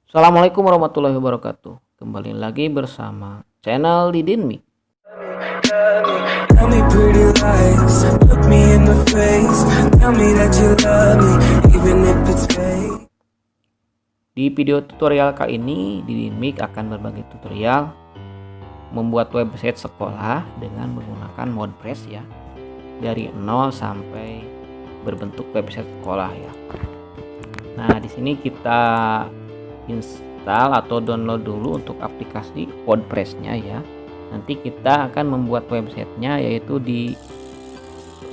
Assalamualaikum warahmatullahi wabarakatuh. Kembali lagi bersama channel Didin Mi. Tell me pretty lies, look me in the face, tell me that you love me, even if it's fake. Di video tutorial kali ini, Didin Mi akan berbagi tutorial membuat website sekolah dengan menggunakan WordPress ya. Dari 0 sampai berbentuk website sekolah ya. Nah, di sini kita install atau download dulu untuk aplikasi WordPress-nya ya. Nanti kita akan membuat websitenya yaitu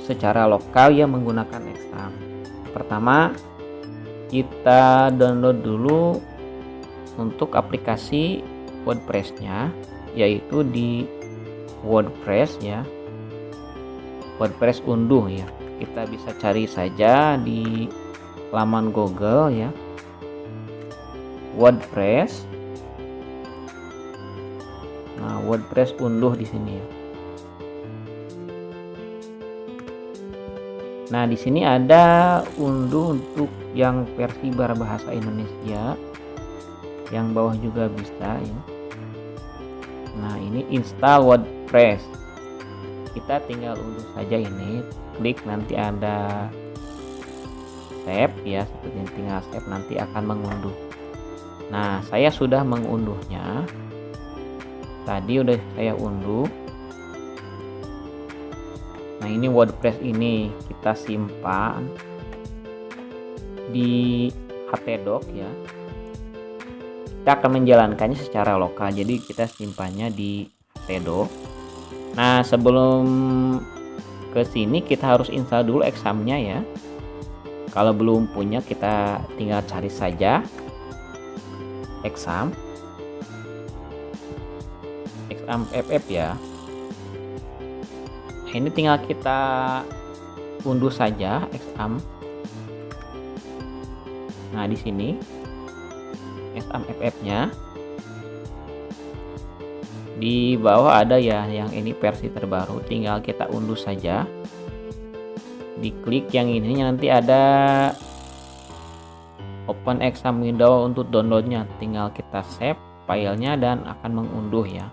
secara lokal ya menggunakan Exam. Pertama kita download dulu untuk aplikasi WordPress-nya yaitu di WordPress ya. WordPress unduh ya. Kita bisa cari saja di laman Google ya. WordPress. Nah, WordPress unduh di sini ya. Nah, di sini ada unduh untuk yang versi berbahasa Indonesia. Yang bawah juga bisa ya. Nah, ini install WordPress. Kita tinggal unduh saja ini. Klik nanti ada save ya, seperti ini, tinggal save nanti akan mengunduh. Nah, saya sudah mengunduhnya. Tadi udah saya unduh. Nah, ini WordPress ini kita simpan di htdoc ya. Kita akan menjalankannya secara lokal, jadi kita simpannya di htdoc. Nah, sebelum ke sini kita harus install dulu Examnya ya. Kalau belum punya kita tinggal cari saja Exam FF ya. Ini tinggal kita unduh saja Exam. Nah, di sini Exam FF-nya. Di bawah ada ya yang ini versi terbaru, tinggal kita unduh saja. Diklik yang ini nanti ada open Exam window untuk downloadnya, tinggal kita save filenya dan akan mengunduh ya.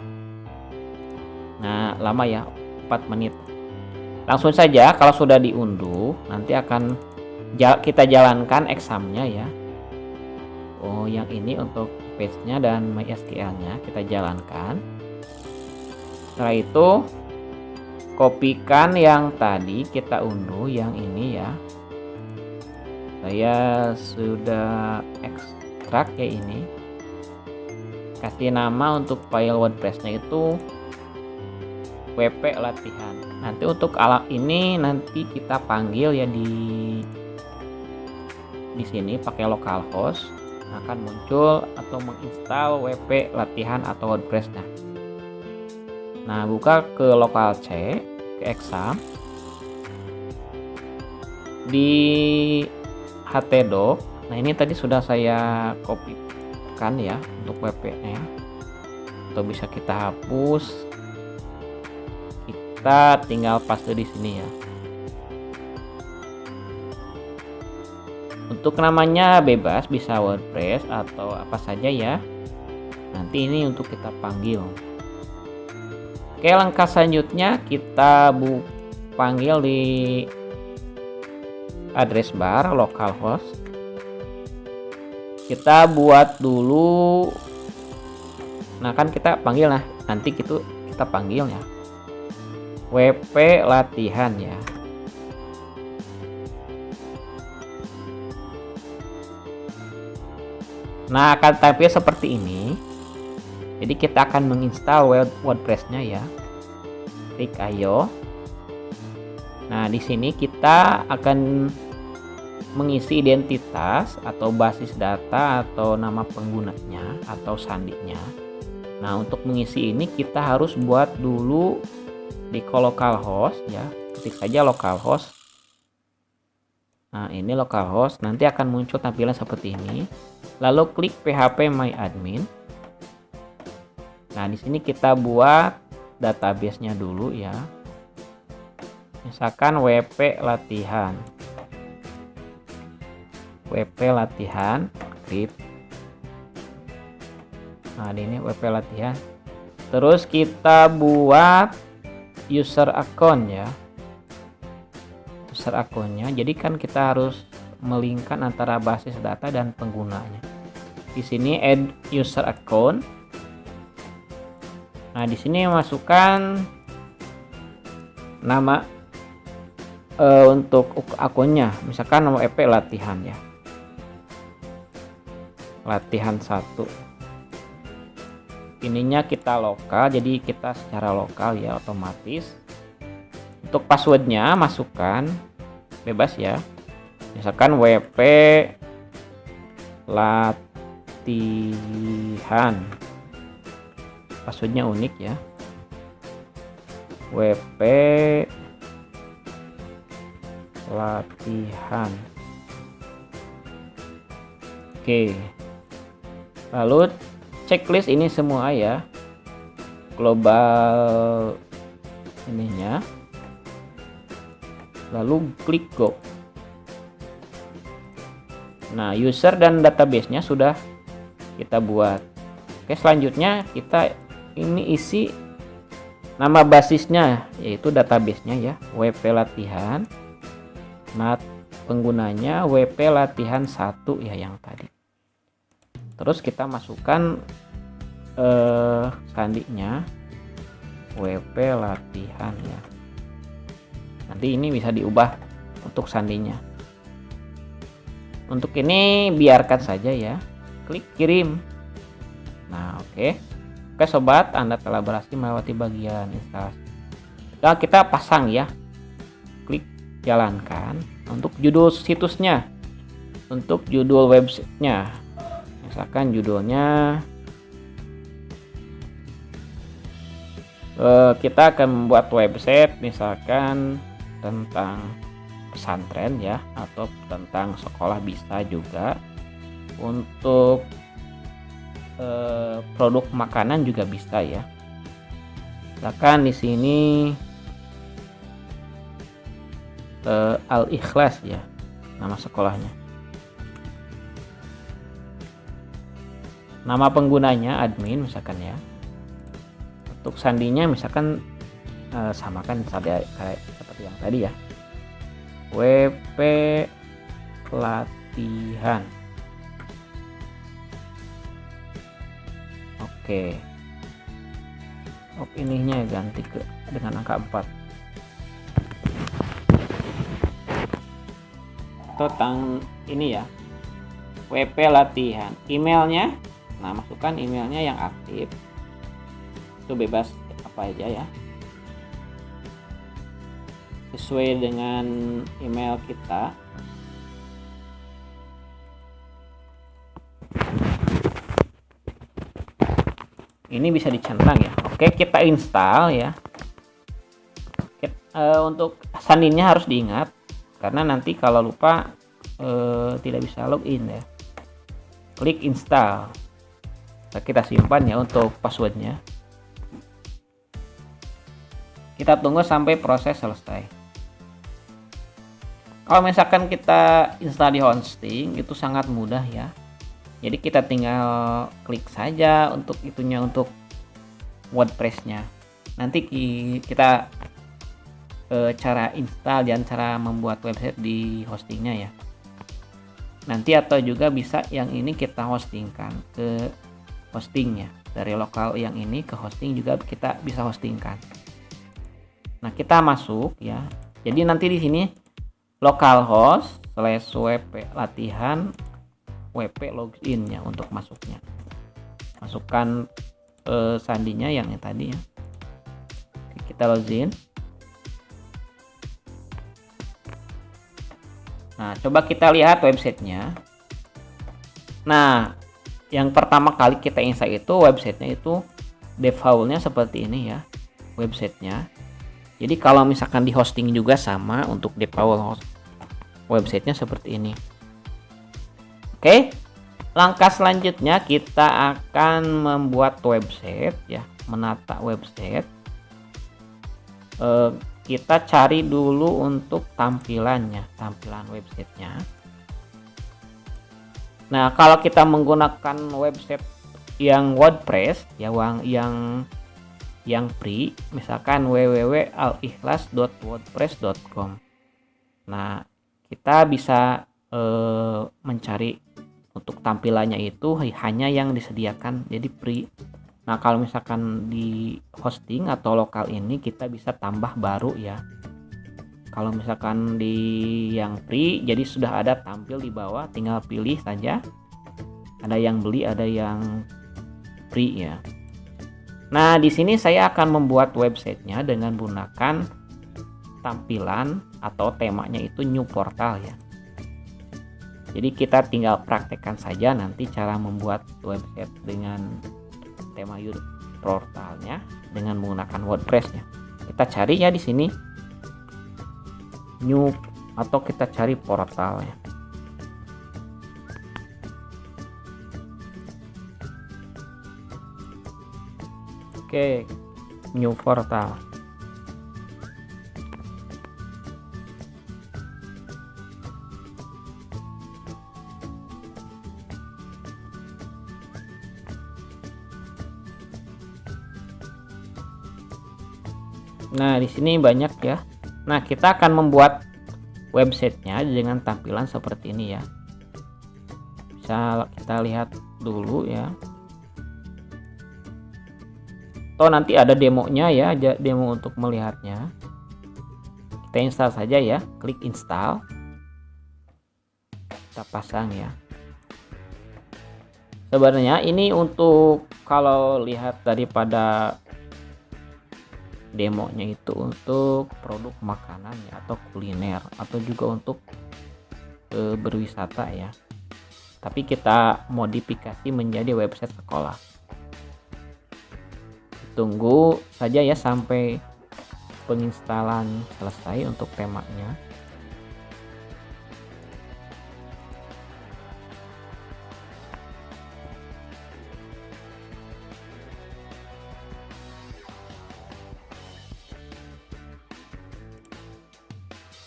Nah, lama ya, 4 menit. Langsung saja kalau sudah diunduh nanti akan kita jalankan Examnya ya. Oh, yang ini untuk page-nya dan MySQL-nya kita jalankan. Setelah itu kopikan yang tadi kita unduh yang ini ya. Saya sudah ekstrak ya ini. Kasih nama untuk file WordPress-nya itu WP latihan. Nanti untuk alat ini nanti kita panggil ya di sini pakai localhost, akan muncul atau menginstal WP latihan atau WordPress. Nah, buka ke local C, ke Exam. Di htdoc. Nah, ini tadi sudah saya kopikan ya untuk WP-nya. Atau bisa kita hapus. Kita tinggal paste di sini ya. Untuk namanya bebas, bisa WordPress atau apa saja ya. Nanti ini untuk kita panggil. Oke, langkah selanjutnya kita panggil di address bar localhost. Kita buat dulu. Nah, kan kita panggil, nah nanti kita panggil ya WP latihan ya. Nah, akan type seperti ini. Jadi kita akan menginstal WordPress-nya ya. Klik ayo. Nah, di sini kita akan mengisi identitas atau basis data atau nama penggunanya atau sandinya. Nah, untuk mengisi ini kita harus buat dulu di localhost ya. Ketik saja localhost. Nah, ini localhost, nanti akan muncul tampilan seperti ini. Lalu klik PHP My Admin. Nah, di sini kita buat database-nya dulu ya. Misalkan WP latihan. WP latihan script. Nah, ini WP latihan. Terus kita buat user account ya. User akunnya. Jadi kan kita harus melingkan antara basis data dan penggunanya. Di sini add user account. Nah, di sini masukkan nama untuk akunnya, misalkan nama WP latihan ya. Latihan 1. Ininya kita lokal, jadi kita secara lokal ya, otomatis. Untuk passwordnya masukkan bebas ya, misalkan WP latihan, passwordnya unik ya, WP latihan. Oke, lalu checklist ini semua ya, global ininya, lalu klik go. Nah, user dan database-nya sudah kita buat. Oke, selanjutnya kita ini isi nama basisnya, yaitu database-nya ya, WP latihan. Nah, penggunanya WP latihan 1 ya, yang tadi. Terus kita masukkan sandinya WP latihan ya. Nanti ini bisa diubah untuk sandinya. Untuk ini biarkan saja ya. Klik kirim. Nah, oke. Oke sobat, Anda telah berhasil melewati bagian instalasi. Nah, kita pasang ya. Klik jalankan. Untuk judul situsnya, untuk judul websitenya, misalkan judulnya kita akan membuat website misalkan tentang pesantren ya, atau tentang sekolah bisa juga. Untuk produk makanan juga bisa ya. Misalkan di sini Al-Ikhlas ya, nama sekolahnya. Nama penggunanya admin misalkan ya. Untuk sandinya misalkan samakan kayak seperti yang tadi ya. WP latihan. Oke. Ininya ganti dengan angka 4. Tentang ini ya, WP latihan. Emailnya, nah masukkan emailnya yang aktif. Itu bebas apa aja ya, sesuai dengan email kita. Ini bisa dicentang ya. Oke, kita install ya. Untuk sandinya harus diingat, karena nanti kalau lupa tidak bisa login ya. Klik install. Kita simpan ya untuk passwordnya. Kita tunggu sampai proses selesai. Kalau misalkan kita install di hosting, itu sangat mudah ya. Jadi kita tinggal klik saja untuk itunya, untuk WordPress-nya. Nanti kita cara install dan cara membuat website di hostingnya ya. Nanti atau juga bisa yang ini kita hostingkan ke hostingnya. Dari lokal yang ini ke hosting juga kita bisa hostingkan. Nah, kita masuk ya. Jadi nanti di sini localhost/wp latihan WP login ya untuk masuknya. Masukkan sandinya yang tadi ya. Kita login. Nah, coba kita lihat websitenya. Nah, yang pertama kali kita install itu websitenya itu defaultnya seperti ini ya, websitenya. Jadi kalau misalkan di hosting juga sama, untuk default websitenya seperti ini. Oke, langkah selanjutnya kita akan membuat website ya, menata website. Kita cari dulu untuk tampilan websitenya. Nah, kalau kita menggunakan website yang WordPress ya, yang free, misalkan www.alikhlas.wordpress.com. Nah, kita bisa mencari untuk tampilannya itu hanya yang disediakan jadi free. Nah, kalau misalkan di hosting atau lokal ini kita bisa tambah baru ya. Kalau misalkan di yang free jadi sudah ada tampil di bawah, tinggal pilih saja. Ada yang beli, ada yang free ya. Nah, di sini saya akan membuat websitenya dengan menggunakan tampilan atau temanya itu new portal ya. Jadi kita tinggal praktekkan saja nanti cara membuat website dengan tema new portalnya dengan menggunakan WordPress-nya. Kita cari ya di sini new atau kita cari portalnya. Oke, new portal. Nah, di sini banyak ya. Nah, kita akan membuat websitenya dengan tampilan seperti ini ya. Bisa kita lihat dulu ya. Atau nanti ada demonya ya, demo untuk melihatnya. Kita install saja ya, klik install. Kita pasang ya. Sebenarnya ini untuk kalau lihat daripada demonya itu untuk produk makanan ya, atau kuliner, atau juga untuk berwisata ya. Tapi kita modifikasi menjadi website sekolah. Tunggu saja ya sampai penginstalan selesai untuk temanya.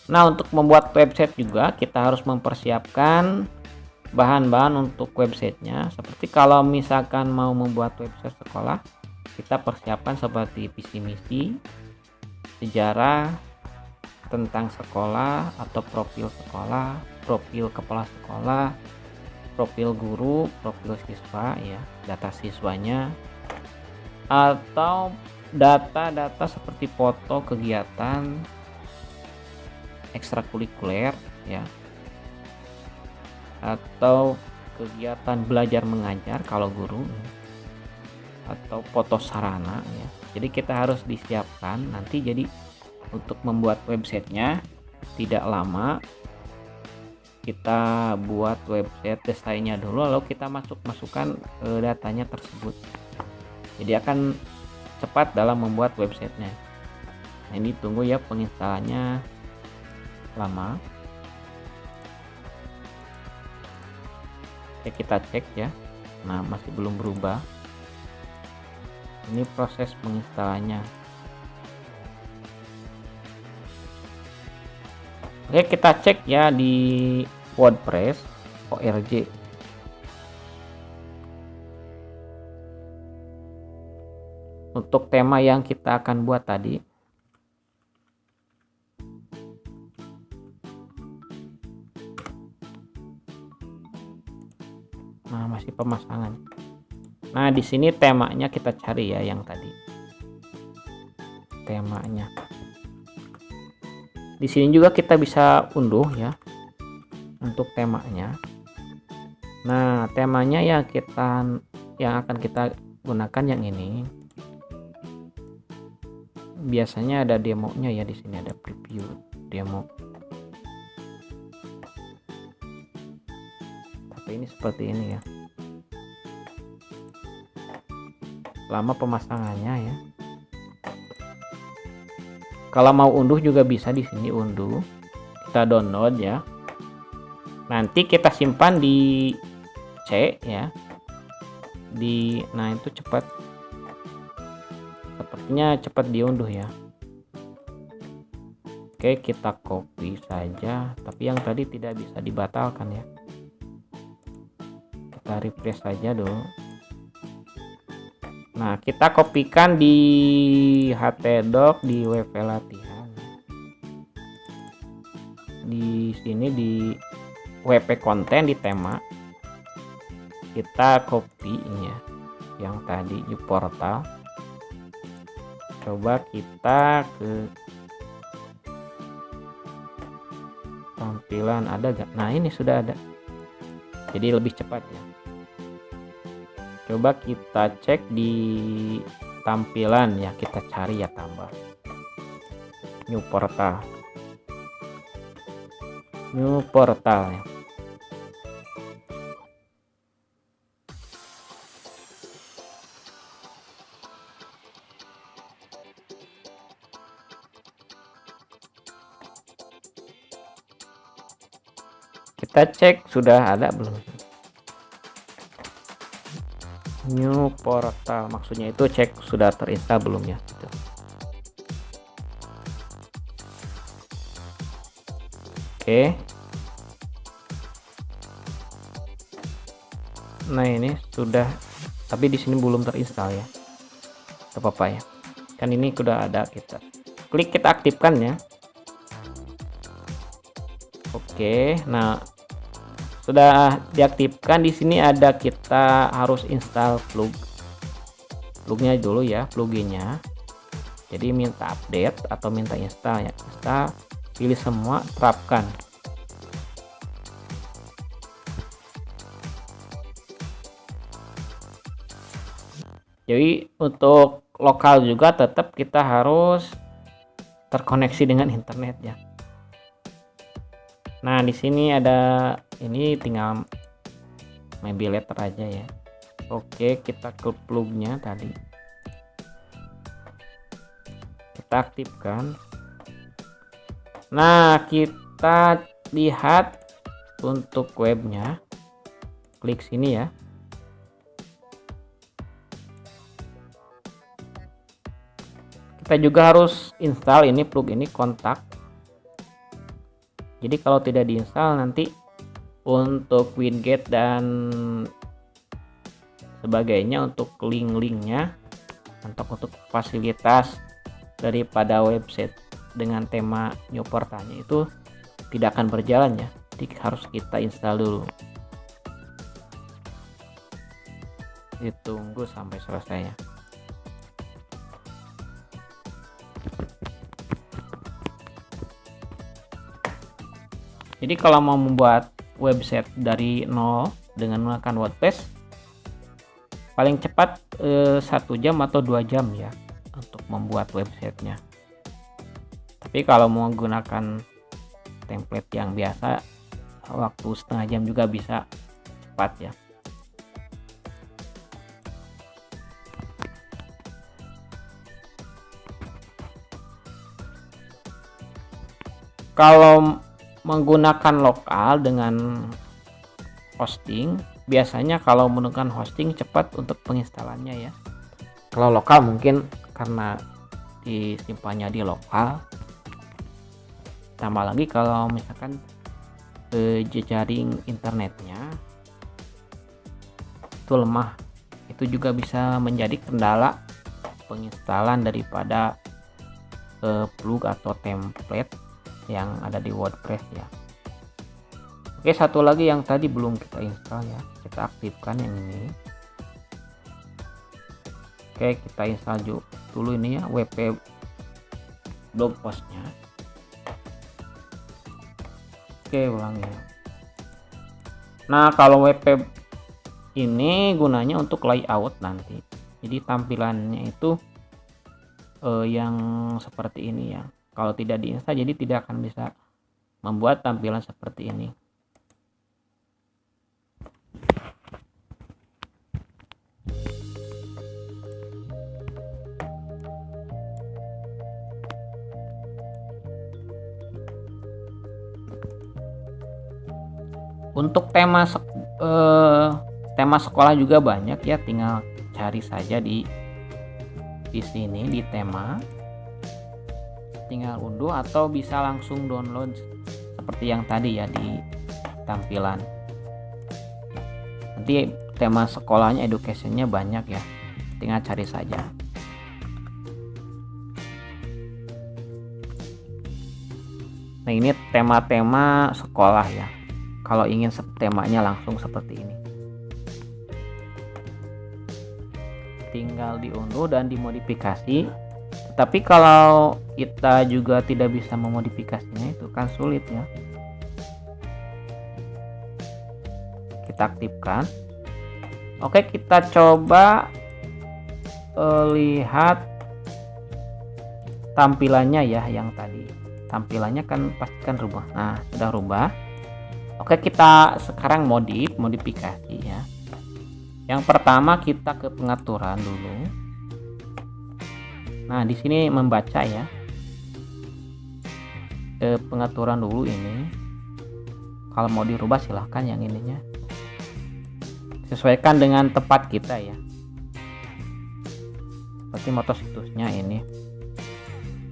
Nah, untuk membuat website juga kita harus mempersiapkan bahan-bahan untuk websitenya. Seperti kalau misalkan mau membuat website sekolah, kita persiapkan seperti visi misi, sejarah tentang sekolah atau profil sekolah, profil kepala sekolah, profil guru, profil siswa ya, data siswanya, atau data-data seperti foto kegiatan ekstrakurikuler ya, atau kegiatan belajar mengajar kalau guru, atau foto sarana ya. Jadi kita harus disiapkan nanti. Jadi untuk membuat websitenya tidak lama, kita buat website desainnya dulu lalu kita masukkan datanya tersebut. Jadi akan cepat dalam membuat websitenya. Nah, ini tunggu ya penginstalannya lama. Oke, kita cek ya. Nah, masih belum berubah. Ini proses penginstalannya. Oke, kita cek ya di WordPress org. Untuk tema yang kita akan buat tadi. Nah, masih pemasangan. Nah, di sini temanya kita cari ya yang tadi. Temanya. Di sini juga kita bisa unduh ya untuk temanya. Nah, temanya yang akan kita gunakan yang ini. Biasanya ada demonya ya, di sini ada preview demo. Tapi ini seperti ini ya. Lama pemasangannya ya. Kalau mau unduh juga bisa di sini unduh. Kita download ya. Nanti kita simpan di C ya. Nah itu cepat. Sepertinya cepat diunduh ya. Oke, kita copy saja. Tapi yang tadi tidak bisa dibatalkan ya. Kita refresh saja dulu. Nah, kita kopikan di htdoc di WP latihan. Di sini di WP konten di tema kita copy ini ya, yang tadi di portal. Coba kita ke tampilan, ada gak? Nah, ini sudah ada, jadi lebih cepat ya. Coba kita cek di tampilan ya, kita cari ya, tambah new portal ya. Kita cek sudah ada belum new portal, maksudnya itu cek sudah terinstall belum ya gitu. Oke, nah ini sudah, tapi di sini belum terinstall ya, gak apa-apa ya, kan ini sudah ada. Kita klik, kita aktifkan ya. Oke, nah sudah diaktifkan. Di sini ada, kita harus install plugnya dulu ya, pluginnya. Jadi minta update atau minta install ya. Install, pilih semua, terapkan. Jadi untuk lokal juga tetap kita harus terkoneksi dengan internet ya. Nah, di sini ada ini, tinggal maybe letter aja ya. Oke, kita ke plugnya tadi, kita aktifkan. Nah, kita lihat untuk webnya, klik sini ya. Kita juga harus install ini plug ini, kontak. Jadi kalau tidak diinstal nanti untuk widget dan sebagainya, untuk link-linknya, untuk fasilitas daripada website dengan tema new portalnya itu tidak akan berjalan ya. Jadi harus kita install dulu. Ditunggu sampai selesai ya. Jadi kalau mau membuat website dari nol dengan menggunakan WordPress, paling cepat 1 jam atau 2 jam ya untuk membuat websitenya. Tapi kalau mau menggunakan template yang biasa, waktu setengah jam juga bisa cepat ya. Kalau menggunakan lokal dengan hosting, biasanya kalau menggunakan hosting cepat untuk penginstalannya ya. Kalau lokal mungkin karena disimpannya di lokal. Tambah lagi kalau misalkan jejaring internetnya itu lemah, itu juga bisa menjadi kendala penginstalan daripada plug atau template yang ada di WordPress ya. Oke, satu lagi yang tadi belum kita install ya, kita aktifkan yang ini. Oke, kita install dulu ini ya, WP blog postnya. Oke, ulangi ya. Nah, kalau WP ini gunanya untuk layout nanti, jadi tampilannya itu yang seperti ini ya. Kalau tidak diinstal, jadi tidak akan bisa membuat tampilan seperti ini. Untuk tema sekolah juga banyak ya, tinggal cari saja di sini di tema, tinggal unduh atau bisa langsung download seperti yang tadi ya di tampilan. Nanti tema sekolahnya, educationnya banyak ya. tinggal cari saja. Nah, ini tema-tema sekolah ya. Kalau ingin temanya langsung seperti ini, tinggal diunduh dan dimodifikasi. Tapi kalau kita juga tidak bisa memodifikasinya, itu kan sulit ya. Kita aktifkan. Oke, kita coba lihat tampilannya ya, yang tadi. Tampilannya kan pastikan rubah. Nah, sudah rubah. Oke, kita sekarang modifikasi ya. Yang pertama kita ke pengaturan dulu. Nah, di sini membaca ya. Ke pengaturan dulu ini. Kalau mau dirubah silahkan yang ininya. Sesuaikan dengan tempat kita ya. Seperti motor situsnya ini.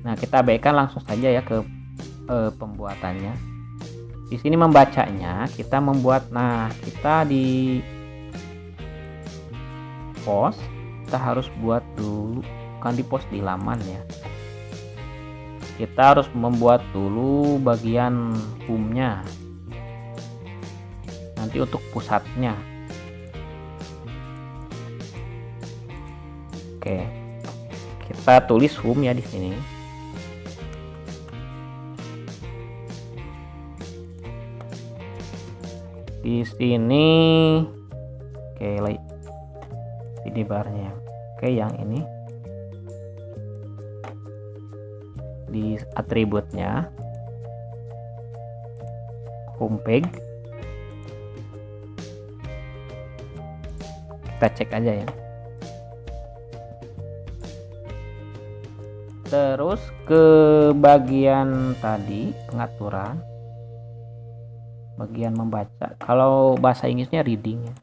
Nah, kita abaikan langsung saja ya ke pembuatannya. Di sini membacanya kita membuat. Nah, kita di post kita harus buat dulu, bukan di post, di laman ya. Kita harus membuat dulu bagian home-nya. Nanti untuk pusatnya. Oke. Kita tulis home ya di sini. Di sini oke, ini barnya. Oke, yang ini di atributnya homepage kita cek aja ya. Terus ke bagian tadi pengaturan, bagian membaca, kalau bahasa Inggrisnya reading ya.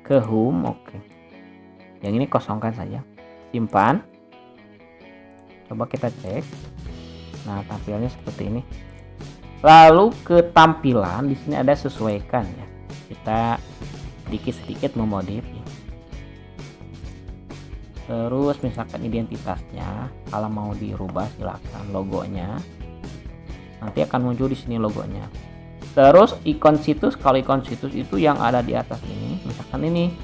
Ke home, oke. Yang ini kosongkan saja, simpan. Coba kita cek. Nah, tampilannya seperti ini. Lalu ke tampilan, di sini ada sesuaikan ya. Kita sedikit memodif ya. Terus misalkan identitasnya, kalau mau dirubah silakan. Logonya nanti akan muncul di sini logonya. Terus ikon situs, kalau ikon situs itu yang ada di atas ini, misalkan ini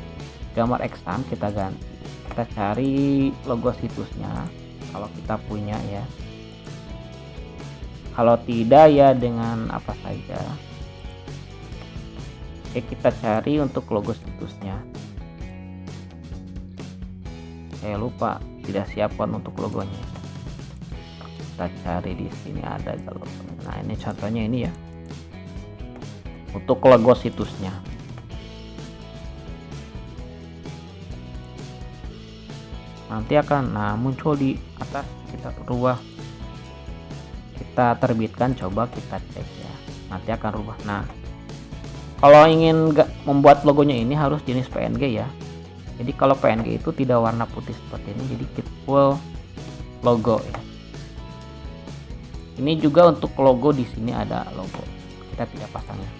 gambar exam, kita ganti, kita cari logo situsnya kalau kita punya ya. Kalau tidak ya dengan apa saja. Oke, kita cari untuk logo situsnya. Saya lupa, tidak siapkan untuk logonya. Kita cari di sini ada logonya. Nah, ini contohnya ini ya. Untuk logo situsnya. Nanti akan muncul di atas, kita rubah. Kita terbitkan, coba kita cek ya. Nanti akan rubah. Nah, kalau ingin membuat logonya ini harus jenis PNG ya. Jadi kalau PNG itu tidak warna putih seperti ini, jadi full logo ya. Ini juga untuk logo, di sini ada logo. Kita tidak pasangnya.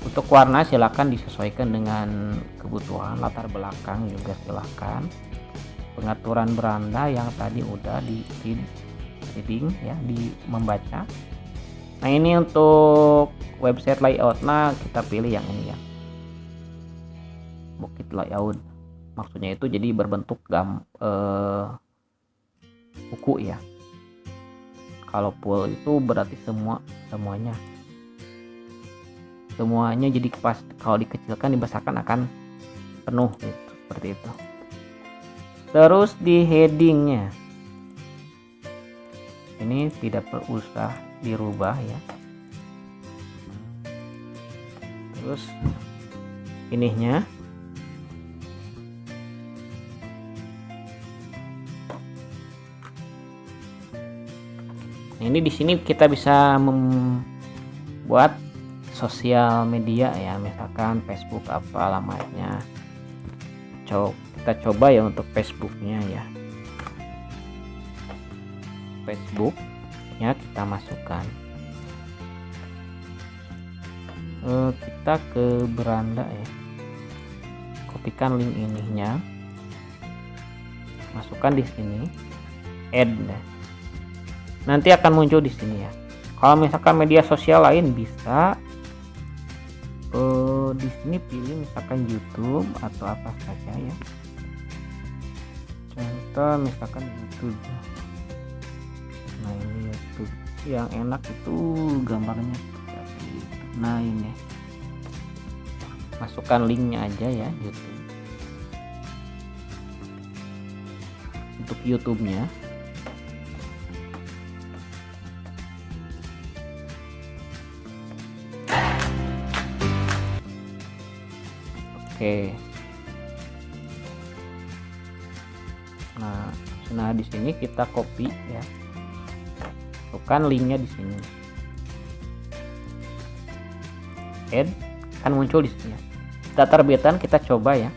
Untuk warna silakan disesuaikan dengan kebutuhan. Latar belakang juga silakan. Pengaturan beranda yang tadi udah di reading ya, di membaca. Nah, ini untuk website layout. Nah, kita pilih yang ini ya. Bukit layout, maksudnya itu jadi berbentuk buku ya. Kalau full itu berarti semuanya jadi pas, kalau dikecilkan dibesarkan akan penuh gitu, seperti itu. Terus di headingnya ini tidak perlu usah dirubah ya. Terus ininya ini di sini kita bisa membuat sosial media ya, misalkan Facebook apa alamatnya. Kita coba ya untuk Facebooknya ya. Facebooknya kita masukkan. Kita ke beranda ya. Kopikan link ininya. masukkan di sini add. Nanti akan muncul di sini ya. Kalau misalkan media sosial lain bisa di sini pilih misalkan YouTube atau apa saja ya. Contoh misalkan YouTube. Nah ini YouTube yang enak itu gambarnya seperti itu. Nah ini masukkan linknya aja ya YouTube. Untuk YouTube-nya oke. Nah di sini kita copy ya, masukkan linknya di sini, add, kan muncul di sini. Kita terbitan, kita coba ya.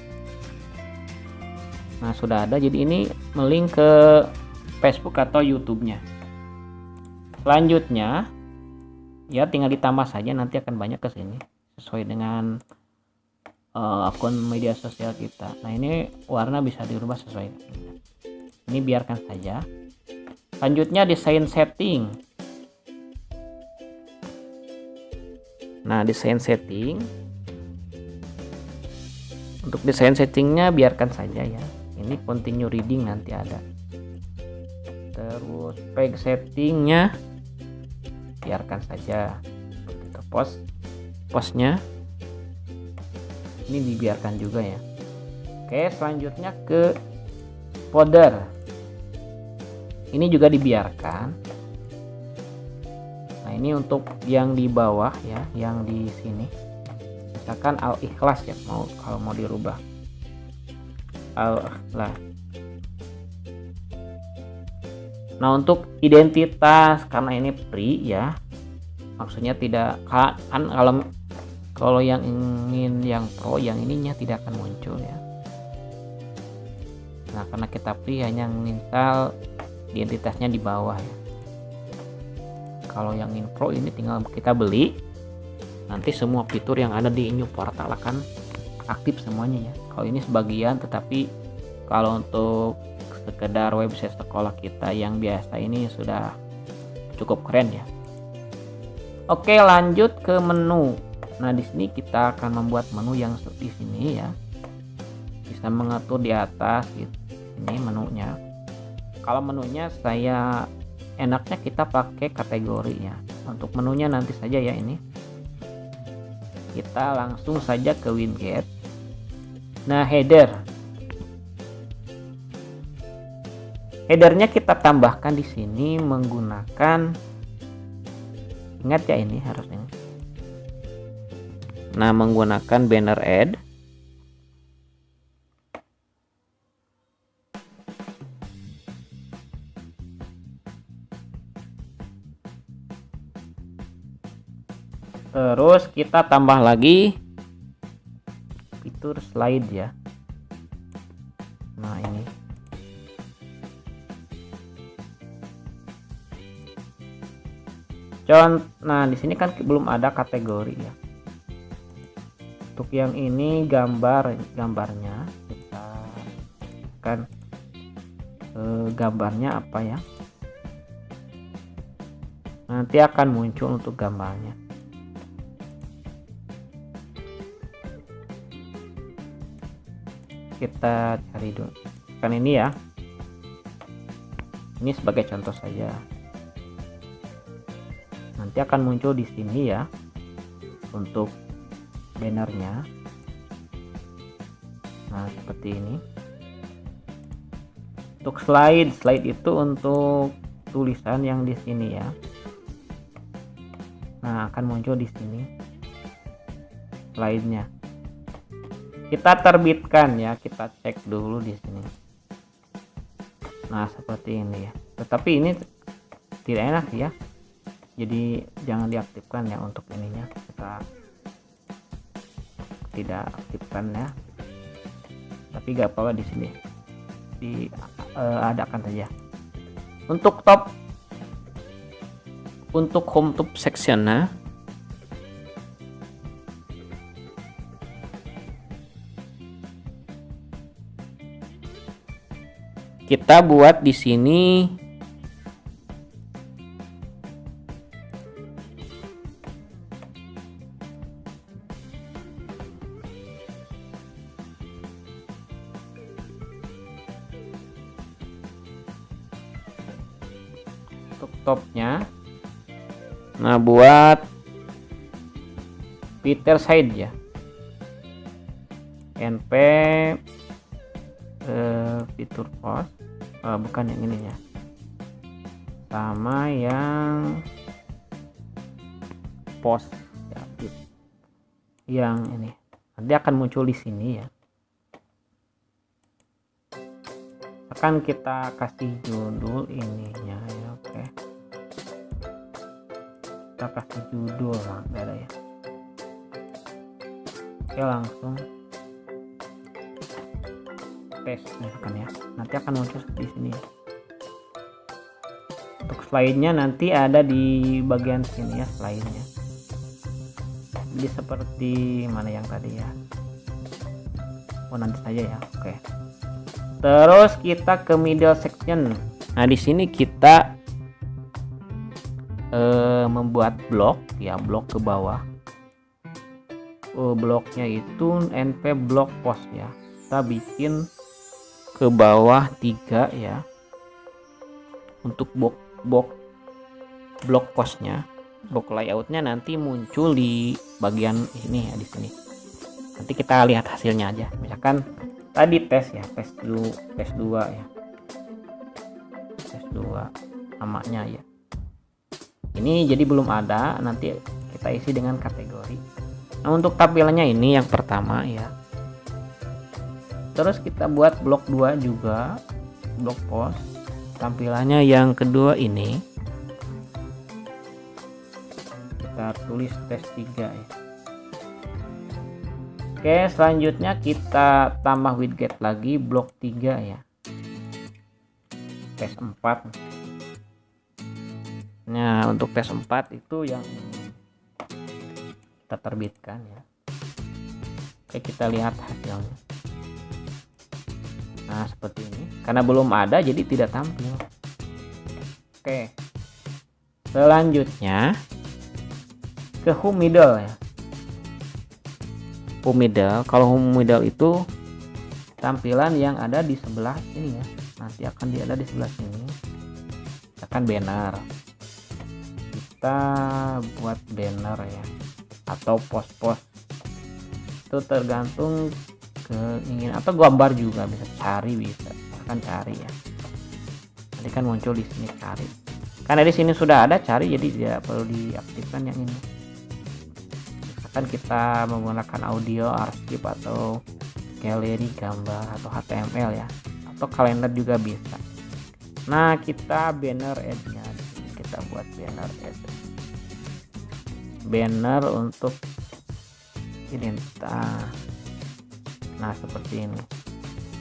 Nah sudah ada, jadi ini melink ke Facebook atau YouTube-nya. Selanjutnya ya tinggal ditambah saja, nanti akan banyak ke sini sesuai dengan akun media sosial kita. Nah ini warna bisa dirubah sesuai, ini biarkan saja. Selanjutnya desain setting. Nah desain setting, untuk desain settingnya biarkan saja ya, ini continue reading nanti ada. Terus page settingnya biarkan saja, kita postnya ini dibiarkan juga ya. Oke, selanjutnya ke folder, ini juga dibiarkan. Nah ini untuk yang di bawah ya, yang di sini misalkan al ikhlas ya, kalau mau dirubah al ikhlas. Nah untuk identitas, karena ini free ya, maksudnya tidak kan, kalau yang ingin yang pro, yang ininya tidak akan muncul ya. Nah karena kita free hanya menginstal identitasnya di bawah ya. Kalau yang ingin pro ini tinggal kita beli, nanti semua fitur yang ada di new portal akan aktif semuanya ya. Kalau ini sebagian, tetapi kalau untuk sekedar website sekolah kita yang biasa ini sudah cukup keren ya. Oke, lanjut ke menu. Nah di sini kita akan membuat menu yang di sini ya, bisa mengatur di atas gitu. Ini menunya. Kalau menunya saya enaknya kita pakai kategori ya. Untuk menunya nanti saja ya, ini kita langsung saja ke widget. Nah headernya kita tambahkan di sini menggunakan, ingat ya ini harus ini. Nah menggunakan banner add. Terus kita tambah lagi fitur slide ya. Nah ini nah di sini kan belum ada kategori ya. Untuk yang ini gambarnya kita kan gambarnya apa ya, nanti akan muncul untuk gambarnya. Kita cari dulu kan ini ya, ini sebagai contoh saja, nanti akan muncul di sini ya untuk bannernya. Nah seperti ini. Untuk slide itu untuk tulisan yang di sini ya. Nah akan muncul di sini slide-nya. Kita terbitkan ya, kita cek dulu di sini. Nah seperti ini ya, tetapi ini tidak enak ya, jadi jangan diaktifkan ya. Untuk ininya kita tidak aktifkan ya, tapi gak apa-apa, di sini diadakan saja. Untuk home top section, nah kita buat di sini untuk topnya. Nah, buat Peter side ya, NP fitur post, bukan yang ini ya, sama yang post ya, yang ini nanti akan muncul di sini ya. Akan kita kasih judul ininya ya. Oke, kita kasih judul lah, ada ya. Oke, langsung tes misalkan ya, nanti akan muncul di sini. Untuk slide-nya nanti ada di bagian sini ya, slide-nya. Jadi seperti mana yang tadi ya. Oh, nanti saja ya. Oke. Terus kita ke middle section. Nah, di sini kita membuat blok ya, blok ke bawah. Bloknya itu NP blok post ya. Kita bikin ke bawah 3 ya. Untuk blok postnya, blok layoutnya nanti muncul di bagian ini ya, di sini. Nanti kita lihat hasilnya aja. Misalkan tadi tes ya, tes 2 ya. Tes 2 namanya ya. Ini jadi belum ada, nanti kita isi dengan kategori. Nah, untuk tampilannya ini yang pertama ya. Terus kita buat blok 2 juga, blok post. Tampilannya yang kedua ini. Kita tulis tes 3 ya. Oke, selanjutnya kita tambah widget lagi, blok 3 ya. Tes 4. Nah, untuk tes 4 itu yang kita terbitkan ya. Oke, kita lihat hasilnya. Nah, seperti ini. Karena belum ada jadi tidak tampil. Oke. Selanjutnya ke home middle ya. Home middle, kalau home middle itu tampilan yang ada di sebelah ini ya. Nanti akan ada di sebelah sini. Misalkan banner. Kita buat banner ya, atau post-post. Itu tergantung keinginan, atau gambar juga bisa cari, bisa akan cari ya. Nanti kan muncul di sini cari. Karena di sini sudah ada cari, jadi tidak perlu diaktifkan yang ini. Misalkan kita menggunakan audio, arsip, atau galeri gambar, atau HTML ya, atau kalender juga bisa. Nah, kita banner add-nya, kita buat banner add. Banner untuk identitas. Nah, seperti ini.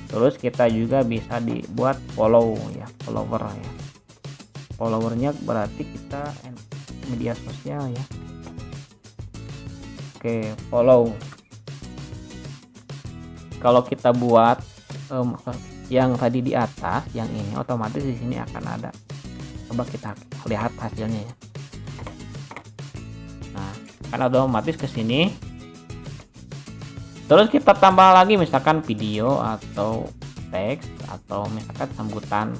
Terus kita juga bisa dibuat follow ya, follower ya. Followernya berarti kita media sosial ya. Oke, follow. Kalau kita buat yang tadi di atas, yang ini otomatis di sini akan ada. Coba kita lihat hasilnya ya. Nah, kan otomatis ke sini. Terus kita tambah lagi misalkan video atau teks, atau misalkan sambutan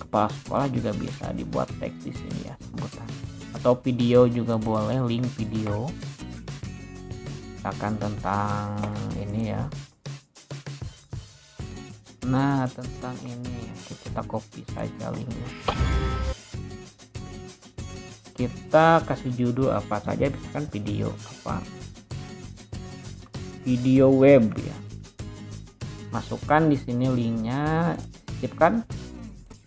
kepala sekolah juga bisa dibuat teks di sini ya, sambutan. Atau video juga boleh, link video. Misalkan tentang ini ya. Nah, tentang ini kita copy saja linknya. Kita kasih judul apa saja, misalkan video apa. Video web ya. Masukkan di sini linknya, sisipkan.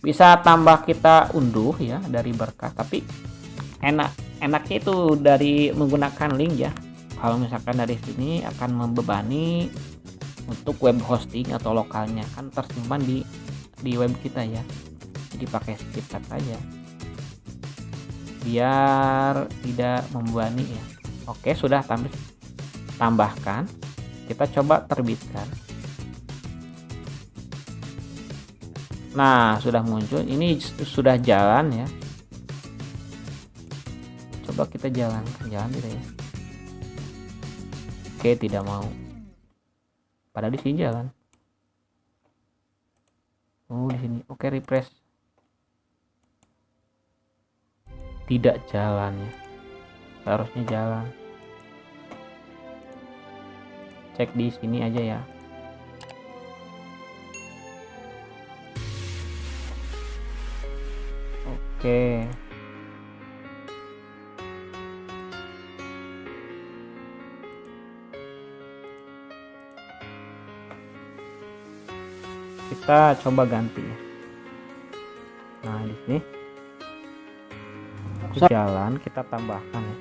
Bisa tambah kita unduh ya dari berkas, tapi enaknya itu dari menggunakan link ya. Kalau misalkan dari sini akan membebani untuk web hosting atau lokalnya, kan tersimpan di web kita ya. Jadi pakai skip saja biar tidak membebani ya. Oke, sudah tambahkan. Kita coba terbitkan. Nah, sudah muncul. Ini sudah jalan ya. Coba kita jalan tidak ya? Oke, tidak mau. Padahal di sini jalan. Oh, di sini. Oke, refresh. Tidak jalan ya. Seharusnya jalan. Cek di sini aja ya. Oke. Kita coba ganti ya. Nah, di sini jalan, kita tambahkan ya.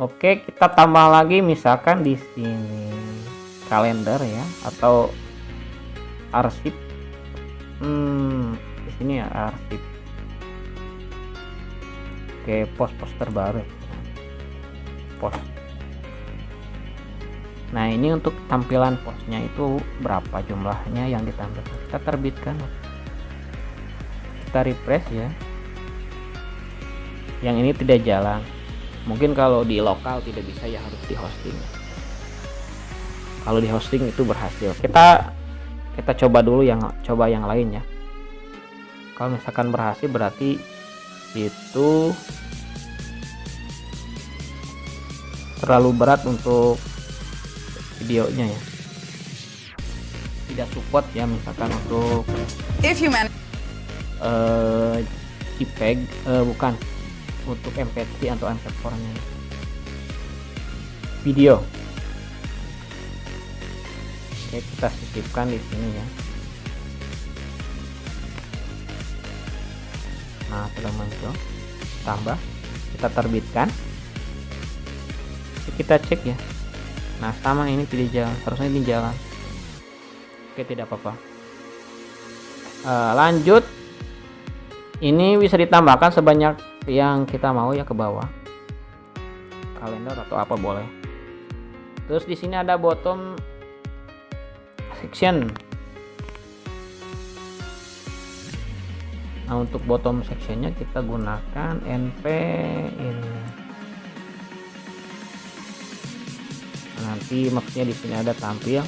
Oke, kita tambah lagi misalkan di sini kalender ya, atau arsip. Di sini ya arsip. Oke, post terbaru. Post. Nah, ini untuk tampilan postnya itu berapa jumlahnya yang ditampilkan. Kita terbitkan. Kita refresh ya. Yang ini tidak jalan. Mungkin kalau di lokal tidak bisa ya, harus di hosting. Kalau di hosting itu berhasil. Kita coba dulu yang lain ya. Kalau misalkan berhasil berarti itu terlalu berat untuk videonya ya. Tidak support ya, misalkan untuk JPEG bukan untuk MP3 atau MP4 nya video. Oke, kita sisipkan di sini ya. Nah, sudah muncul. Tambah, kita terbitkan. Kita cek ya. Nah, sama ini tidak jalan, harusnya ini jalan. Oke, tidak apa-apa. Lanjut. Ini bisa ditambahkan sebanyak yang kita mau ya ke bawah. Kalender atau apa boleh. Terus di sini ada bottom section. Nah, untuk bottom sectionnya kita gunakan NP ini. Nanti maksudnya di sini ada tampil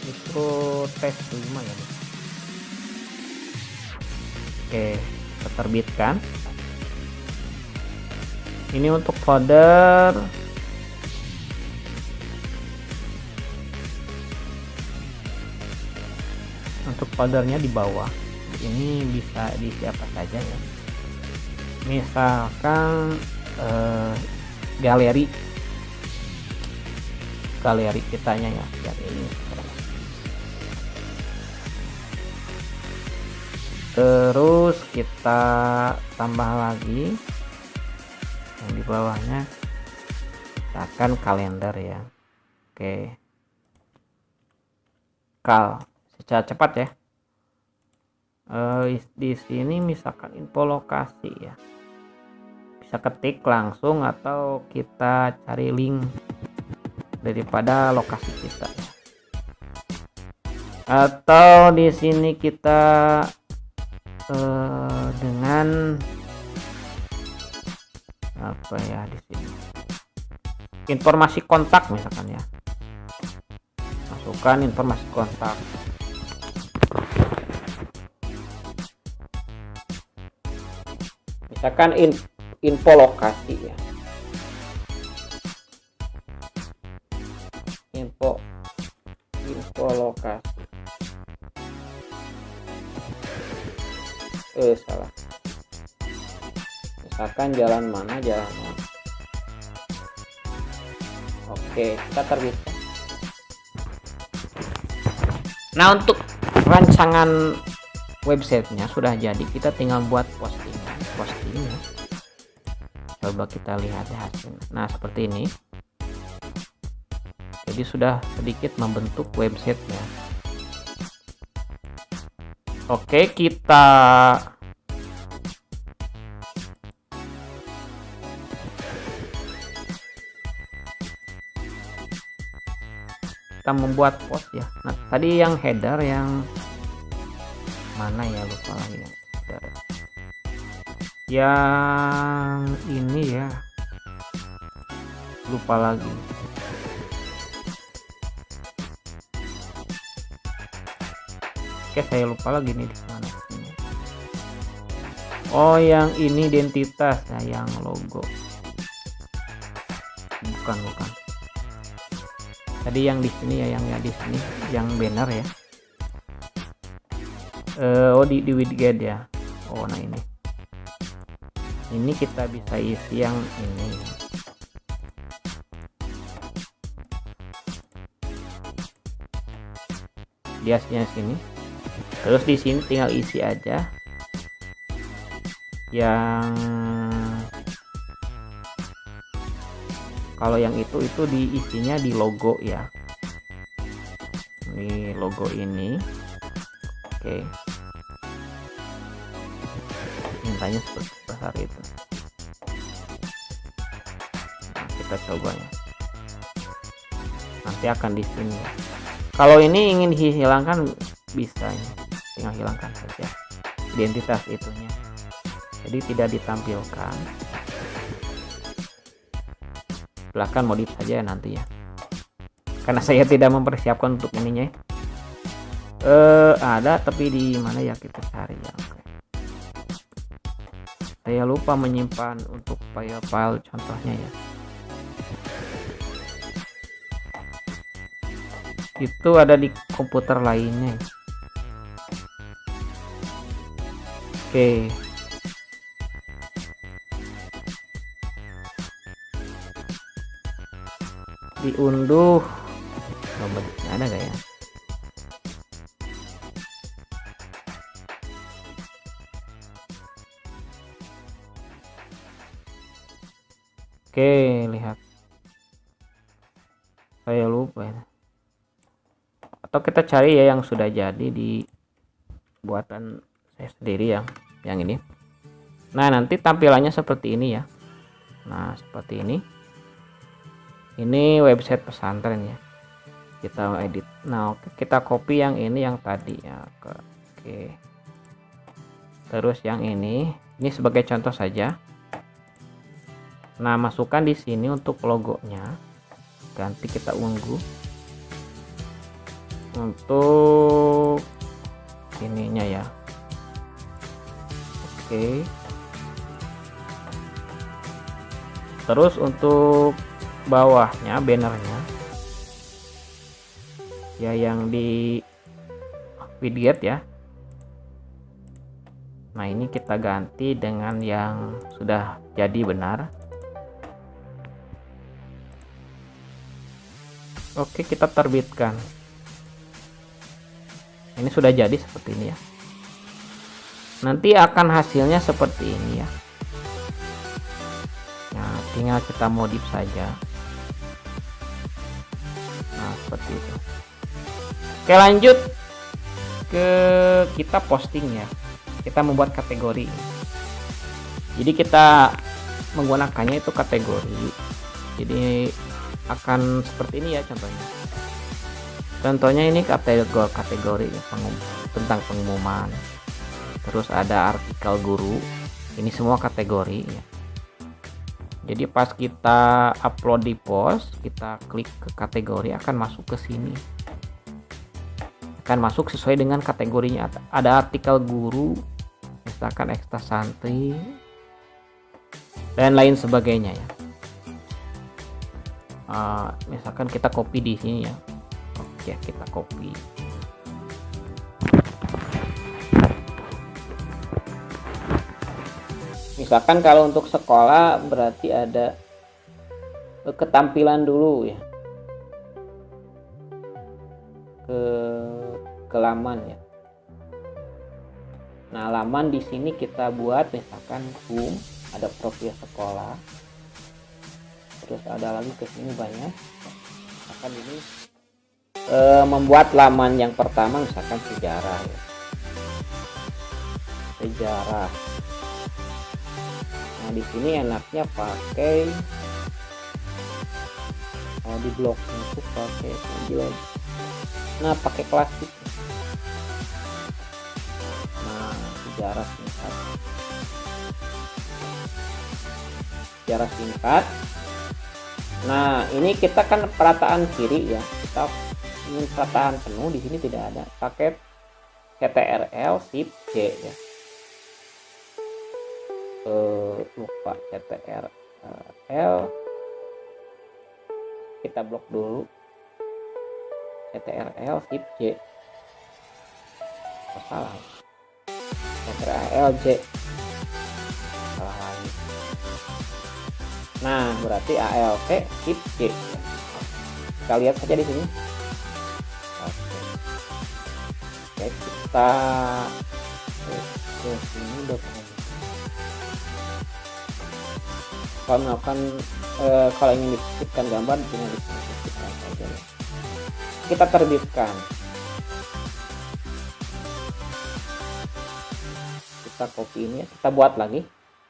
itu tes 5 ya. Oke, kita terbitkan. Ini untuk folder. Untuk foldernya di bawah. Ini bisa di siapa saja ya. Misalkan galeri kitanya ya, seperti ini. Terus kita tambah lagi yang di bawahnya, misalkan kalender ya. Oke, secara cepat ya. Di sini misalkan info lokasi ya, bisa ketik langsung atau kita cari link daripada lokasi kita ya. Atau di sini kita dengan apa ya, di sini informasi kontak misalkan ya, masukkan informasi kontak. Misalkan info lokasi ya, info lokasi. Salah. Misalkan jalan mana. Oke, kita terbitkan. Nah, untuk rancangan websitenya sudah jadi, kita tinggal buat postingnya. Coba kita lihat hasilnya. Nah, seperti ini. Jadi sudah sedikit membentuk websitenya. Oke, kita kita membuat post ya. Nah, tadi yang header yang mana ya, lupa lagi yang header. Yang ini ya, lupa lagi. Oke, saya lupa lagi nih di mana. Oh, yang ini identitas ya, yang logo. Bukan. Tadi yang di sini ya, yang di sini, yang banner ya. Oh, di widget ya. Oh, nah ini. Ini kita bisa isi yang ini. Dia sini. Terus di sini tinggal isi aja. Yang kalau yang itu diisinya di logo ya. Ini logo ini. Oke. Mintanya seperti besar itu. Nah, kita coba ya. Nanti akan di sini. Kalau ini ingin dihilangkan bisa ini. Tinggal hilangkan saja identitas itunya. Jadi tidak ditampilkan. Silahkan modif saja nanti ya. Karena saya tidak mempersiapkan untuk ininya. Ada tapi di mana ya, kita cari ya. Oke. Saya lupa menyimpan untuk file contohnya ya. Itu ada di komputer lainnya. Oke. Diunduh. Nomornya ada gak ya? Oke, lihat. Saya lupa ya. Atau kita cari ya yang sudah jadi di buatan saya sendiri yang ini. Nah, nanti tampilannya seperti ini ya. Nah, seperti ini. Ini website pesantren ya. Kita edit. Nah, oke, kita copy yang ini yang tadi ya. Oke. Terus yang ini sebagai contoh saja. Nah, masukkan di sini untuk logonya. Ganti, kita unggah. Untuk ininya ya. Oke. Terus untuk bawahnya, bannernya ya, yang di widget ya. Nah, ini kita ganti dengan yang sudah jadi benar. Oke, kita terbitkan. Ini sudah jadi seperti ini ya. Nanti akan hasilnya seperti ini ya. Nah, tinggal kita modif saja. Nah, seperti itu. Oke, lanjut ke kita posting ya. Kita membuat kategori. Jadi kita menggunakannya itu kategori. Jadi akan seperti ini ya contohnya. Contohnya ini kategori tentang pengumuman. Terus ada artikel guru. Ini semua kategori ya. Jadi pas kita upload di post, kita klik ke kategori, akan masuk ke sini. Akan masuk sesuai dengan kategorinya. Ada artikel guru, misalkan ekstra santri, dan lain sebagainya ya. Misalkan kita copy di sini ya. Oke, kita copy. Misalkan kalau untuk sekolah berarti ada ketampilan dulu ya. Ke laman ya. Nah, laman di sini kita buat misalkan home, ada profil sekolah. Terus ada lagi ke sini banyak. Misalkan ini membuat laman yang pertama misalkan sejarah ya. Sejarah. Nah, di sini enaknya pakai di blognya itu pakai Nah, pakai klasik. Nah, sejarah singkat. Sejarah singkat. Nah, ini kita kan perataan kiri ya. Kita ingin perataan penuh, di sini tidak ada. Pakai CTRL Shift J ya. Lupa CTRL. Kita blok dulu. CTRL Shift J. Oh, salah. CTRL J. Salah lagi. Nah, berarti ALT Shift J. Kita lihat saja di sini. Oke, kita ke sini kalau melakukan kalau ingin dititipkan gambar tinggal dititipkan saja ya. Kita terbitkan, kita copy ini ya, kita buat lagi.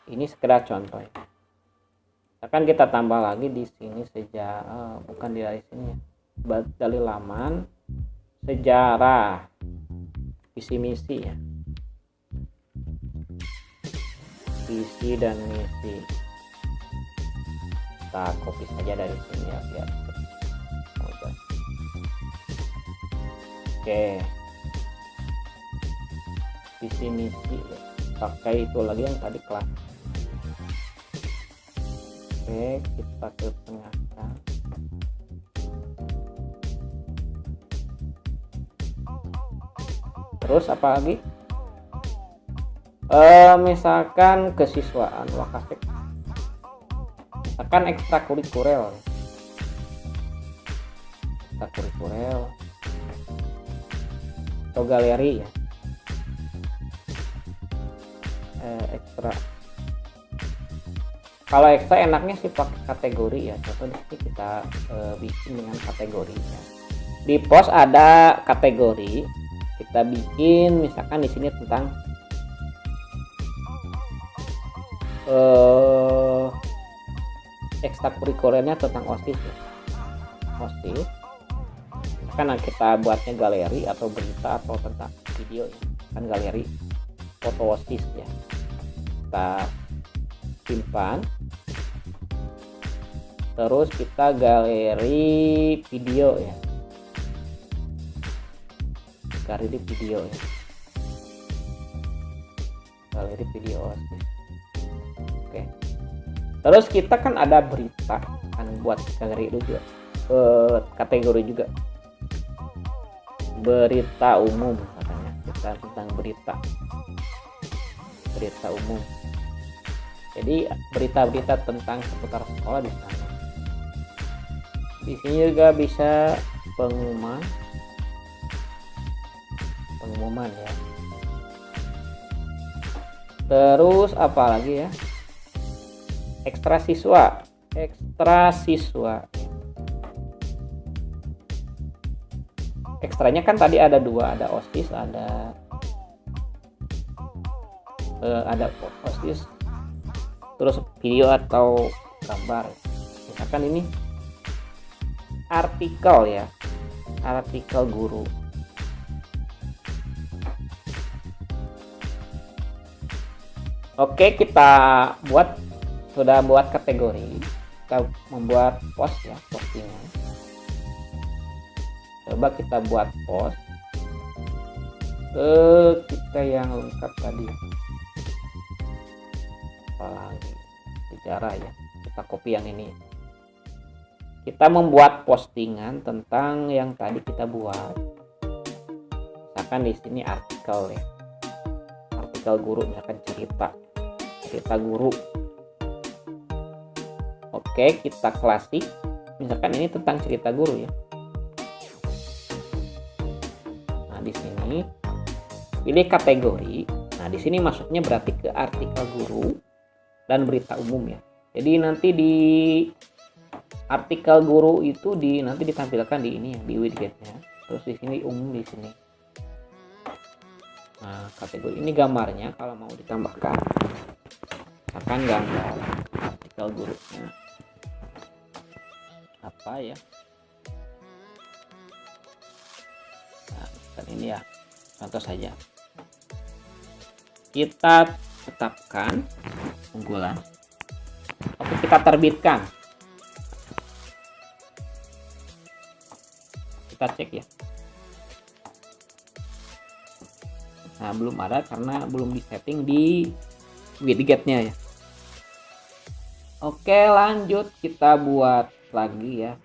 Ini sekedar contoh ya. Akan kita tambah lagi di sini sejarah, bukan dari sini ya, dalil laman sejarah visi misi ya, visi dan misi. Kita copy saja dari sini ya biar mudah. Oke, visi misi ya. Pakai itu lagi yang tadi kelas. Oke, kita ke tengahkan. Terus apa lagi? Misalkan kesiswaan Wakasek, misalkan ekstrakurikuler atau galeri ya, ekstra. Kalau ekstra enaknya sih pakai kategori ya. Contoh di sini kita bikin dengan kategori ya. Di pos ada kategori, kita bikin misalkan di sini tentang ekstrakurikulernya tentang OSIS ya. OSIS kan kita buatnya galeri atau berita atau tentang video ya. Kan galeri foto OSIS ya. Kita simpan, terus kita galeri video ya, galeri video ya, galeri video. Oke, terus kita kan ada berita kan, buat galeri itu juga kategori juga berita umum katanya, kita tentang berita umum. Jadi berita-berita tentang seputar sekolah di sana. Di sini juga bisa pengumuman ya. Terus apa lagi ya? Ekstra siswa. Ekstranya kan tadi ada dua, ada OSIS, ada OSIS, terus video atau gambar. Misalkan ini artikel ya, artikel guru. Oke, kita sudah buat kategori, kita membuat post ya, postingan. Coba kita buat post kita yang lengkap tadi. Apalagi sejarah ya, kita copy yang ini. Kita membuat postingan tentang yang tadi kita buat. Misalkan di sini artikel ya, artikel guru, misalkan cerita guru. Oke, kita klasik, misalkan ini tentang cerita guru ya. Nah, di sini pilih kategori. Nah, di sini masuknya berarti ke artikel guru dan berita umum ya. Jadi nanti di artikel guru itu nanti ditampilkan di ini ya, di widgetnya. Terus di sini umum di sini. Nah, kategori ini gambarnya kalau mau ditambahkan. Misalkan gambar artikel gurunya apa ya? misalkan ini ya, contoh saja. Kita tetapkan unggulan. Oke, kita terbitkan. Kita cek ya. Nah, belum ada karena belum disetting di widgetnya ya. Oke, lanjut kita buat lagi ya.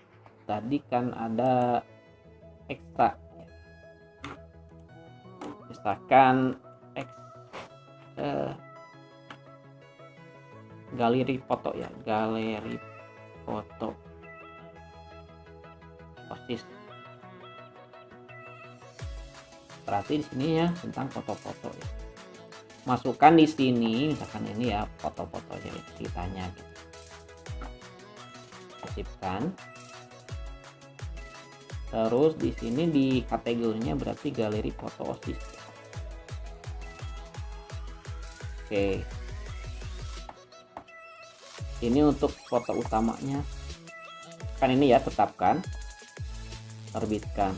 Tadi kan ada ekstra. Misalkan galeri foto ya, galeri foto OSIS. Berarti di sini ya tentang foto-foto ya. Masukkan di sini misalkan ini ya foto-fotonya ditanya gitu. Aktifkan. Terus di sini di kategorinya berarti galeri foto OSIS. Oke. Ini untuk foto utamanya. Kan ini ya, tetapkan. Terbitkan.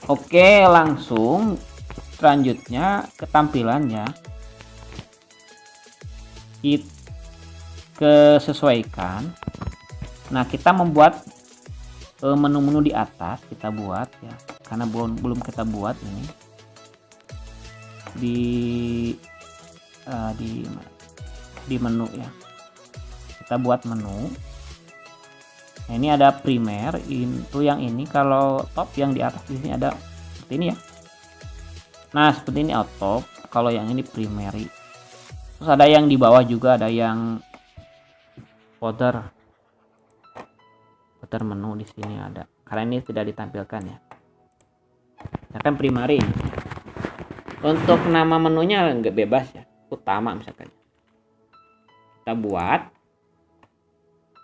Oke, langsung selanjutnya ketampilannya kita sesuaikan. Nah, kita membuat menu-menu di atas kita buat ya, karena belum kita buat ini di menu ya. Kita buat menu. Nah, ini ada primer, itu yang ini. Kalau top yang di atas di sini ada seperti ini ya. Nah, seperti ini auto. Kalau yang ini primary. Terus ada yang di bawah juga, ada yang folder menu di sini ada. Karena ini tidak ditampilkan ya. Nah, kan primary. Untuk nama menunya nggak bebas ya, utama misalkan. Kita buat.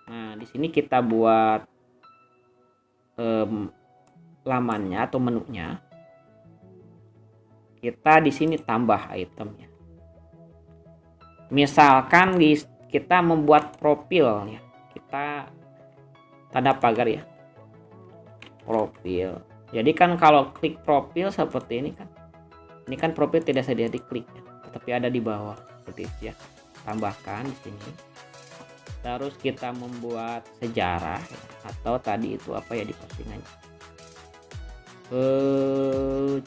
Nah, di sini kita buat lamannya atau menunya. Kita di sini tambah itemnya. Misalkan kita membuat profil ya, kita tanda pagar ya, profil. Jadi kan kalau klik profil seperti ini kan profil tidak sedia diklik ya, tapi ada di bawah seperti itu ya. Tambahkan di sini. Terus kita membuat sejarah ya, atau tadi itu apa ya di postingannya,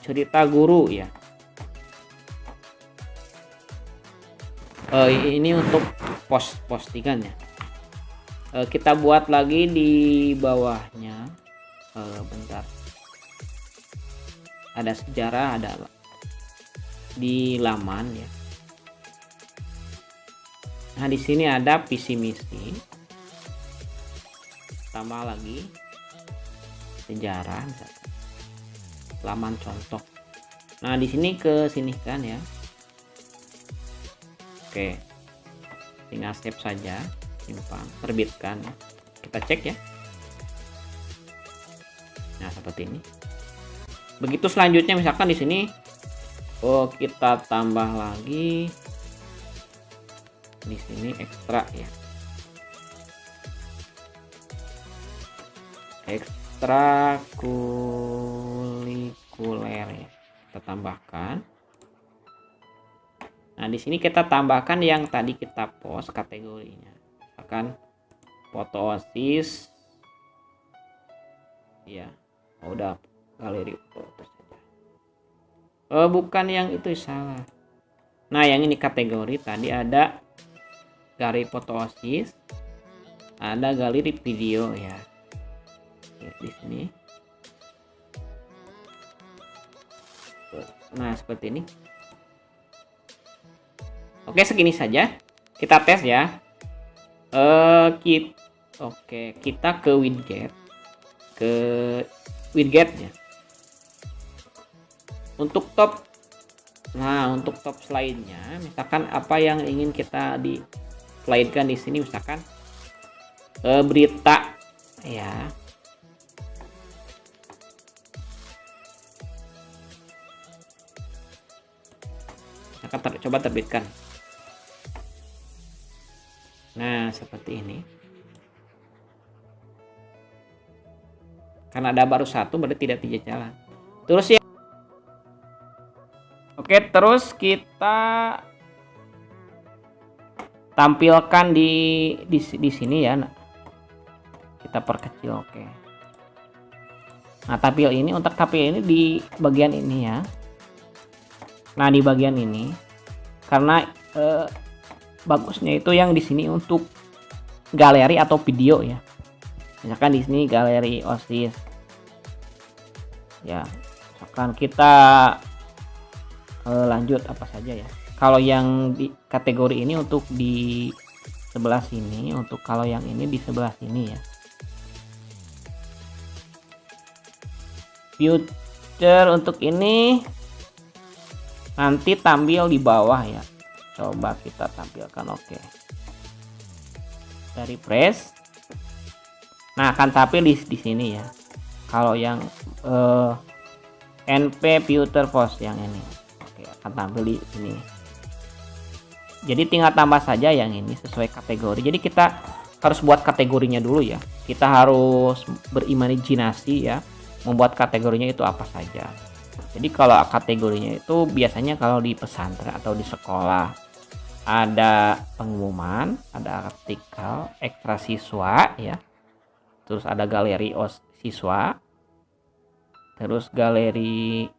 cerita guru ya. Ini untuk postingannya. Kita buat lagi di bawahnya. Bentar. Ada sejarah, ada di laman ya. Nah, di sini ada visi misi. Tambah lagi sejarah misalkan. Laman contoh. Nah, di sini ke sini kan ya. Oke. Tinggal save saja, simpan, terbitkan. Kita cek ya. Nah, seperti ini. Begitu selanjutnya misalkan di sini kita tambah lagi di sini ekstra ya, ekstrakurikuler ya, kita tambahkan. Nah, di sini kita tambahkan yang tadi kita post kategorinya, misalkan foto OSIS ya. Udah galeri foto saja. Bukan yang itu, salah. Nah, yang ini kategori tadi ada galeri foto OSIS, ada galeri video ya. Di sini. Nah, seperti ini. Oke, segini saja. Kita tes ya. Kita ke widget. Ya. Untuk top. Nah, untuk top slide-nya, misalkan apa yang ingin kita di slide-kan di sini, misalkan berita ya. Misalkan coba terbitkan. Nah, seperti ini. Karena ada baru satu berarti tidak jalan. Terus ya. Oke, terus kita tampilkan di sini ya. Kita perkecil, oke. Nah, tampil ini untuk tampil ini di bagian ini ya. Nah, di bagian ini karena bagusnya itu yang di sini untuk galeri atau video ya. Misalkan di sini galeri OSIS. Ya, misalkan kita lanjut apa saja ya. Kalau yang di kategori ini untuk di sebelah sini, untuk kalau yang ini di sebelah sini ya. Future untuk ini nanti tampil di bawah ya. Coba kita tampilkan, oke. Dari press. Nah, akan tampil di sini ya. Kalau yang NP Future Post yang ini, oke, akan tampil di sini. Jadi tinggal tambah saja yang ini sesuai kategori. Jadi kita harus buat kategorinya dulu ya. Kita harus berimajinasi ya, membuat kategorinya itu apa saja. Jadi kalau kategorinya itu biasanya kalau di pesantren atau di sekolah ada pengumuman, ada artikel, ekstra siswa ya. Terus ada galeri siswa. Terus galeri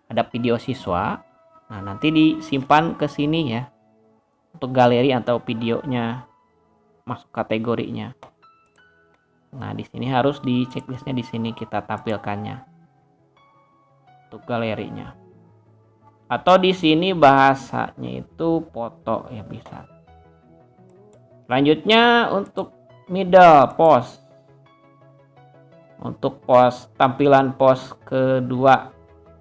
ada video siswa. Nah, nanti disimpan ke sini ya. Untuk galeri atau videonya masuk kategorinya. Nah, di sini harus di checklistnya di sini kita tampilkannya untuk galerinya. Atau di sini bahasanya itu foto ya bisa. Selanjutnya untuk middle post. Untuk post tampilan post kedua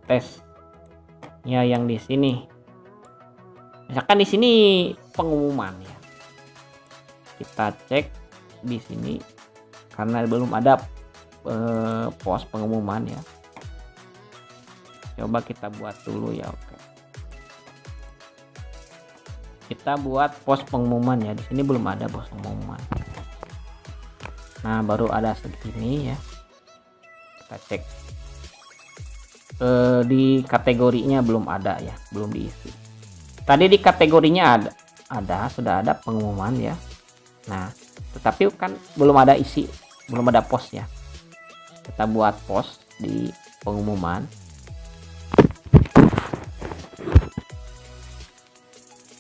tesnya yang di sini. Misalkan di sini pengumuman ya. Kita cek di sini. Karena belum ada pos pengumuman ya. Coba kita buat dulu ya, oke. Kita buat pos pengumuman ya. Di sini belum ada pos pengumuman. Nah, baru ada segini ya. Kita cek di kategorinya belum ada ya, belum diisi. Tadi di kategorinya sudah ada pengumuman ya. Nah, tetapi kan belum ada isi, belum ada pos ya. Kita buat pos di pengumuman.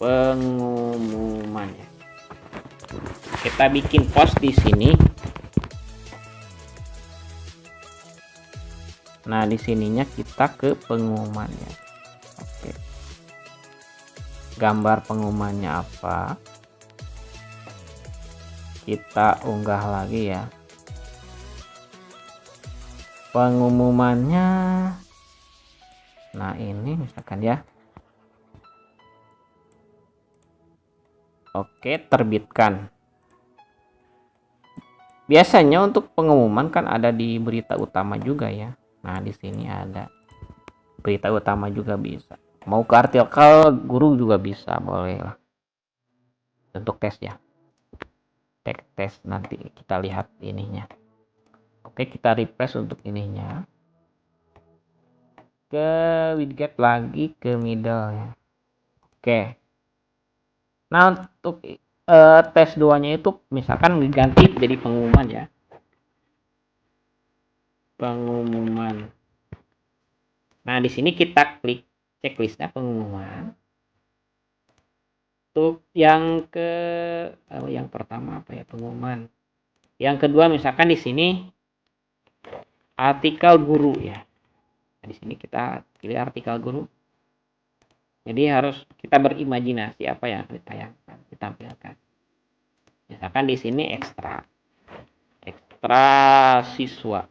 Pengumuman ya. Kita bikin pos di sini. Nah, di sininya kita ke pengumuman ya. Oke. Gambar pengumumannya apa? Kita unggah lagi ya. Pengumumannya. Nah, ini misalkan ya. Oke, terbitkan. Biasanya untuk pengumuman kan ada di berita utama juga ya. Nah, di sini ada berita utama juga bisa. Mau ke artikel guru juga bisa, boleh lah. Untuk tes ya. Tes nanti kita lihat ininya. Oke, kita refresh untuk ininya. Ke widget lagi ke middle ya. Oke. Nah, untuk tes 2-nya itu misalkan diganti jadi pengumuman ya. Pengumuman. Nah, di sini kita klik checklistnya pengumuman. Untuk yang yang pertama apa ya, pengumuman. Yang kedua misalkan di sini artikel guru ya. Nah, di sini kita pilih artikel guru. Jadi harus kita berimajinasi apa yang ditayangkan, ditampilkan. Misalkan di sini ekstra siswa.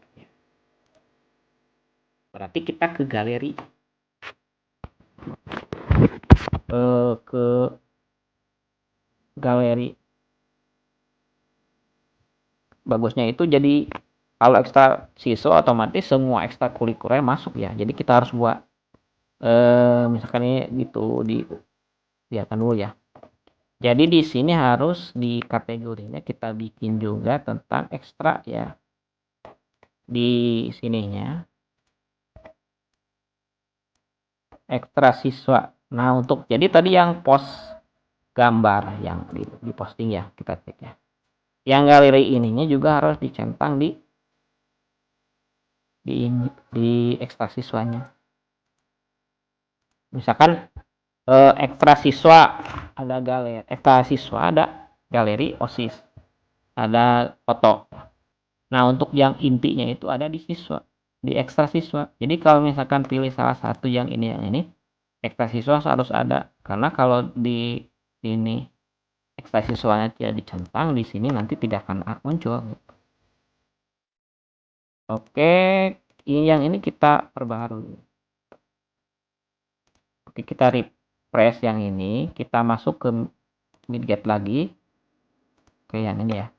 Berarti kita ke galeri. Ke galeri. Bagusnya itu jadi kalau ekstra siswa otomatis semua ekstrakurikuler masuk ya. Jadi kita harus buat misalkan ini gitu biarkan dulu ya. Jadi di sini harus di kategorinya kita bikin juga tentang ekstra ya. di sininya ekstra siswa. Nah, untuk jadi tadi yang post gambar yang di posting ya, kita cek ya. Yang galeri ininya juga harus dicentang di ekstra siswanya. Misalkan ekstra siswa ada galeri, ekstra siswa ada galeri OSIS, ada foto. Nah, untuk yang intinya itu ada di siswa, di ekstra siswa. Jadi kalau misalkan pilih salah satu yang ini, ekstra siswa harus ada. Karena kalau di ini ekstra siswanya tidak dicentang, di sini nanti tidak akan muncul. Oke, yang ini kita perbaharui. Oke, kita refresh yang ini, kita masuk ke midget lagi. Oke, yang ini ya.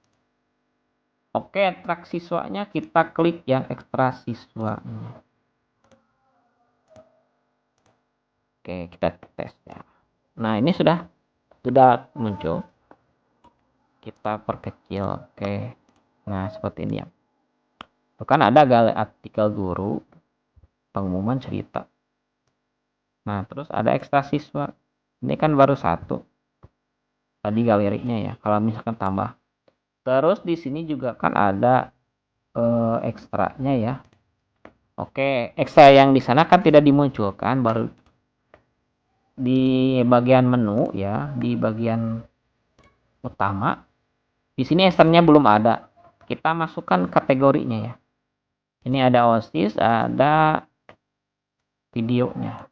Oke, track siswanya kita klik yang ekstra siswa. Oke, kita tes ya. Nah, ini sudah muncul. Kita perkecil. Oke. Nah, seperti ini ya. Bahkan ada artikel guru, pengumuman cerita. Nah, terus ada ekstra siswa. Ini kan baru satu. Tadi galerinya ya. Kalau misalkan tambah. Terus di sini juga kan ada ekstranya ya. Oke, ekstra yang di sana kan tidak dimunculkan, baru di bagian menu ya, di bagian utama. Di sini ekstranya belum ada. Kita masukkan kategorinya ya. Ini ada OSIS, ada videonya.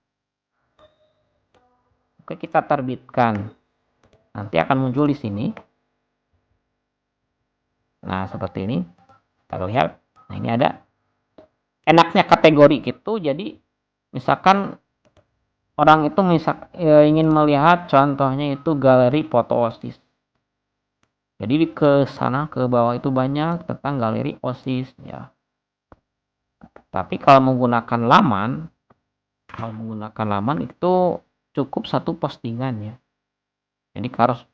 Oke, kita terbitkan. Nanti akan muncul di sini. Nah, seperti ini. Kita lihat. Nah, ini ada. Enaknya kategori gitu, jadi misalkan orang itu ingin melihat contohnya itu galeri foto OSIS. Jadi ke sana ke bawah itu banyak tentang galeri OSIS ya. Tapi kalau menggunakan laman itu cukup satu postingan ya. Jadi harus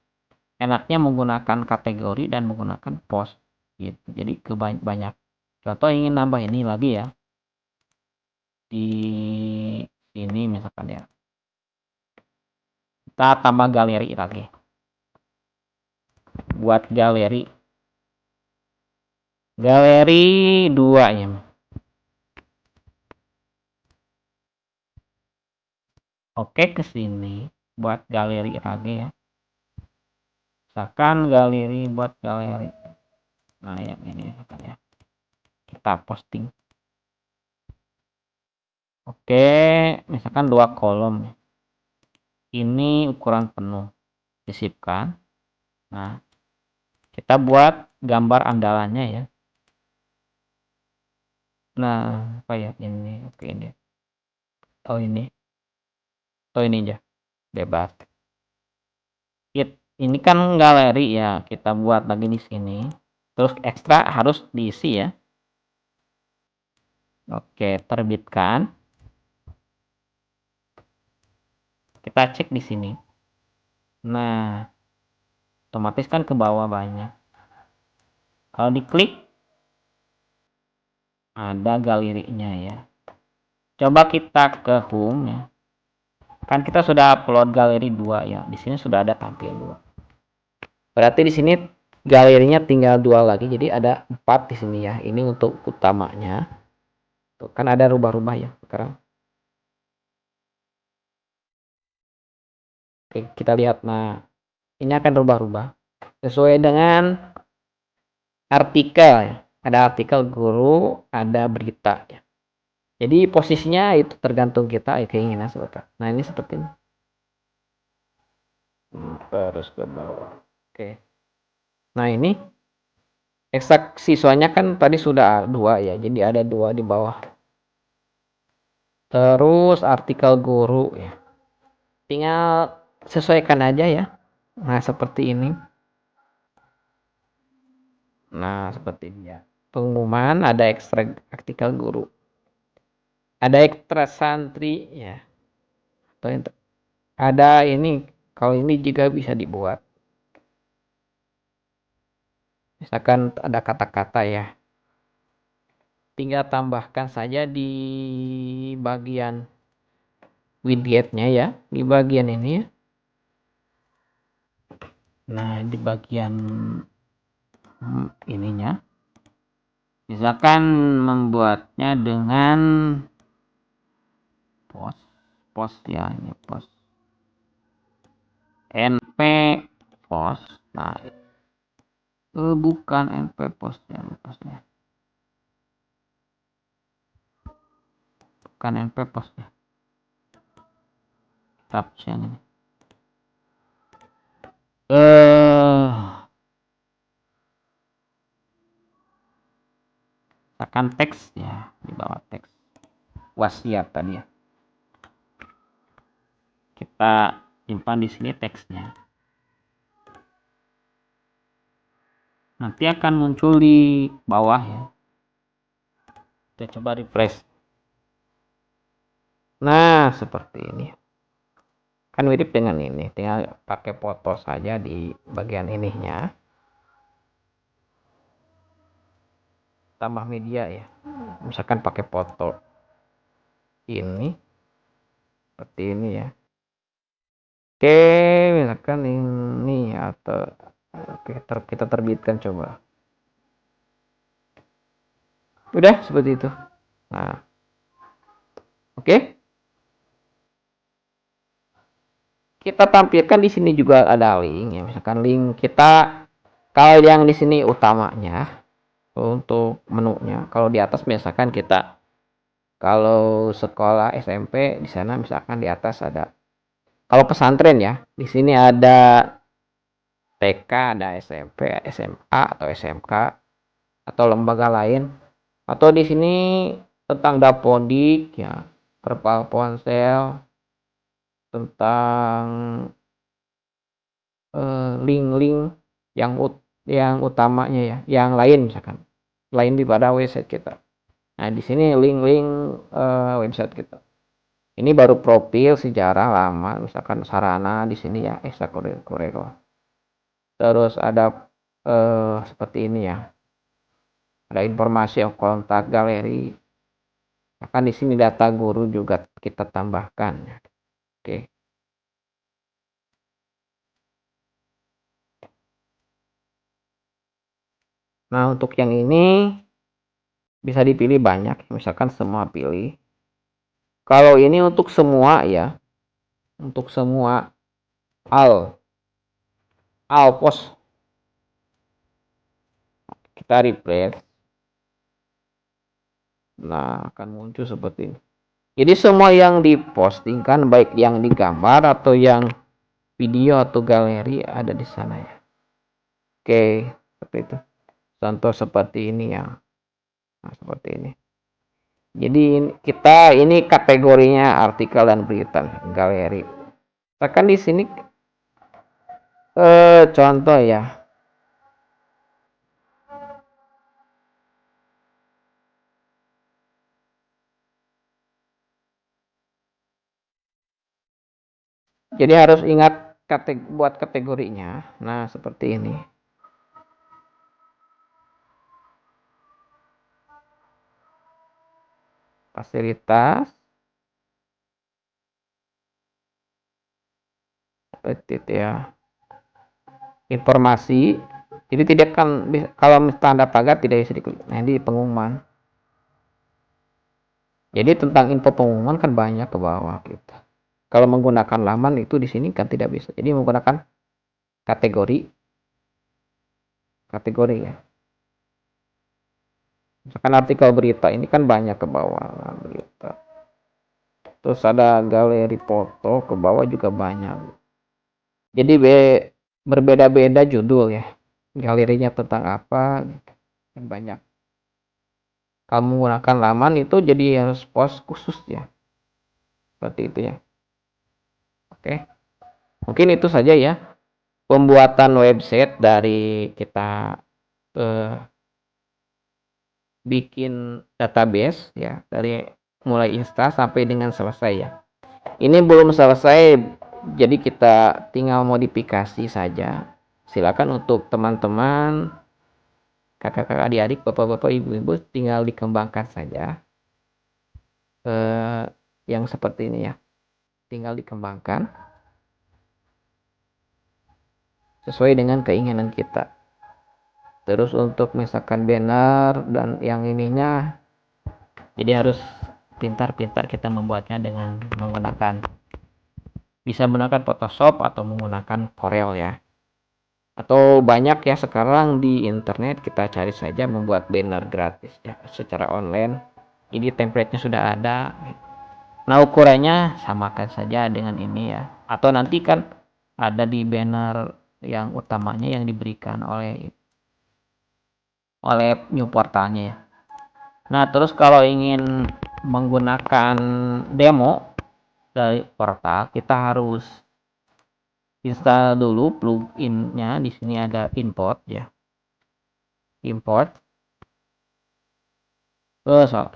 enaknya menggunakan kategori dan menggunakan post gitu. Jadi banyak. Contoh ingin nambah ini lagi ya. Di sini misalkan ya. Kita tambah galeri lagi. Buat galeri 2 ya. Oke, ke sini buat galeri lagi ya. Misalkan galeri buat galeri. Nah, yang ini misalkan ya. Kita posting. Oke, misalkan 2 kolom. Ini ukuran penuh. Disipkan. Nah, kita buat gambar andalannya ya. Nah, apa ya ini? Oke, ini. Oh, ini. Oh, ini aja. Bebas. Ini kan galeri ya, kita buat lagi di sini. Terus ekstra harus diisi ya. Oke, terbitkan. Kita cek di sini. Nah, otomatis kan ke bawah banyak. Kalau diklik ada galerinya ya. Coba kita ke home ya. Kan kita sudah upload galeri 2 ya. Di sini sudah ada tampil 2. Berarti di sini galerinya tinggal 2 lagi. Jadi ada 4 di sini ya. Ini untuk utamanya. Tuh, kan ada rubah-rubah ya sekarang. Oke, kita lihat. Nah, ini akan rubah-rubah sesuai dengan artikel ya. Ada artikel guru, ada berita ya. Jadi posisinya itu tergantung kita keinginan seperti. Nah, ini seperti ini. Terus ke bawah. Oke. Nah, ini eksak siswanya kan tadi sudah 2 ya. Jadi ada 2 di bawah. Terus artikel guru ya. Tinggal sesuaikan aja ya. Nah, seperti ini. Nah, seperti ini ya. Pengumuman ada ekstra artikel guru. Ada ekstra santri ya. Atau ada ini, kalau ini juga bisa dibuat. Misalkan ada kata-kata ya. tinggal tambahkan saja di bagian widgetnya ya, di bagian ini ya. Nah, di bagian ininya misalkan membuatnya dengan post ya, ini post np post. Nah, bukan np post ya, postnya bukan np post ya, tab yang ini akan teks ya, di bawah teks wasiat tadi ya, kita simpan di sini teksnya. Nanti akan muncul di bawah ya. Kita coba refresh. Nah, seperti ini. Kan mirip dengan ini, tinggal pakai foto saja di bagian ininya. Tambah media ya. Misalkan pakai foto ini seperti ini ya. Oke, misalkan ini atau kita terbitkan coba. Udah seperti itu. Nah, oke. Kita tampilkan di sini juga ada link ya. Misalkan link kita, kalau yang di sini utamanya untuk menunya, kalau di atas misalkan kita kalau sekolah SMP di sana misalkan di atas ada, kalau pesantren ya di sini ada TK, ada SMP, SMA atau SMK atau lembaga lain, atau di sini tentang dapodik ya, terpal ponsel, tentang link-link yang utamanya ya, yang lain misalkan lain daripada website kita. Nah, di sini link-link website kita. Ini baru profil, sejarah lama, misalkan sarana di sini ya, ekstrakurikuler. Terus ada seperti ini ya. Ada informasi kontak galeri. Akan di sini data guru juga kita tambahkan. Oke. Nah, untuk yang ini bisa dipilih banyak, misalkan semua pilih. Kalau ini untuk semua ya, untuk semua all post, kita refresh. Nah, akan muncul seperti ini. Jadi semua yang dipostingkan, baik yang digambar atau yang video atau galeri, ada di sana ya. Oke, seperti itu. Contoh seperti ini ya. Nah, seperti ini. Jadi kita ini kategorinya artikel dan berita, galeri. Misalkan di sini contoh ya. Jadi harus ingat buat kategorinya. Nah, seperti ini. Fasilitas. Seperti itu ya. Informasi. Jadi tidak kan, kalau tanda pagar tidak bisa diklik. Nah, ini pengumuman. Jadi tentang info pengumuman kan banyak ke bawah kita. Kalau menggunakan laman itu di sini kan tidak bisa. Jadi menggunakan kategori ya. Misalkan artikel berita ini kan banyak ke bawah berita. Terus ada galeri foto ke bawah juga banyak. Jadi berbeda-beda judul ya. Galerinya tentang apa kan banyak. Kalau menggunakan laman itu jadi harus post khusus ya. Seperti itu ya. Oke. Mungkin itu saja ya. Pembuatan website dari kita bikin database ya, dari mulai install sampai dengan selesai ya. Ini belum selesai, jadi kita tinggal modifikasi saja. Silakan untuk teman-teman kakak-kakak, adik-adik, bapak-bapak, ibu-ibu tinggal dikembangkan saja yang seperti ini ya. Tinggal dikembangkan sesuai dengan keinginan kita. Terus untuk misalkan banner dan yang ininya, jadi harus pintar-pintar kita membuatnya dengan bisa menggunakan Photoshop atau menggunakan Corel ya. Atau banyak ya sekarang di internet, kita cari saja membuat banner gratis ya secara online. Jadi template-nya sudah ada. Nah, ukurannya samakan saja dengan ini ya. Atau nanti kan ada di banner yang utamanya yang diberikan oleh new portalnya ya. Nah, terus kalau ingin menggunakan demo dari portal, kita harus install dulu plugin-nya. Di sini ada import ya. Import.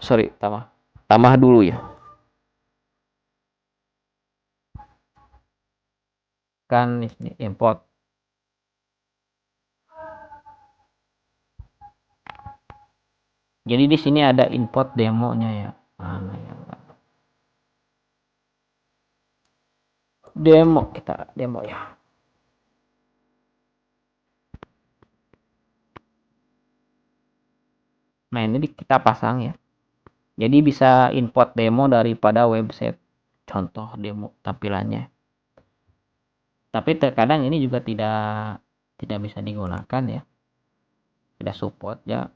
Sorry, tambah dulu ya. Kan di sini import. Jadi di sini ada import demonya ya. Mana ya? Demo, kita demo ya. Nah, ini kita pasang ya. Jadi bisa import demo daripada website. Contoh demo tampilannya. Tapi terkadang ini juga tidak bisa digunakan ya. Tidak support ya.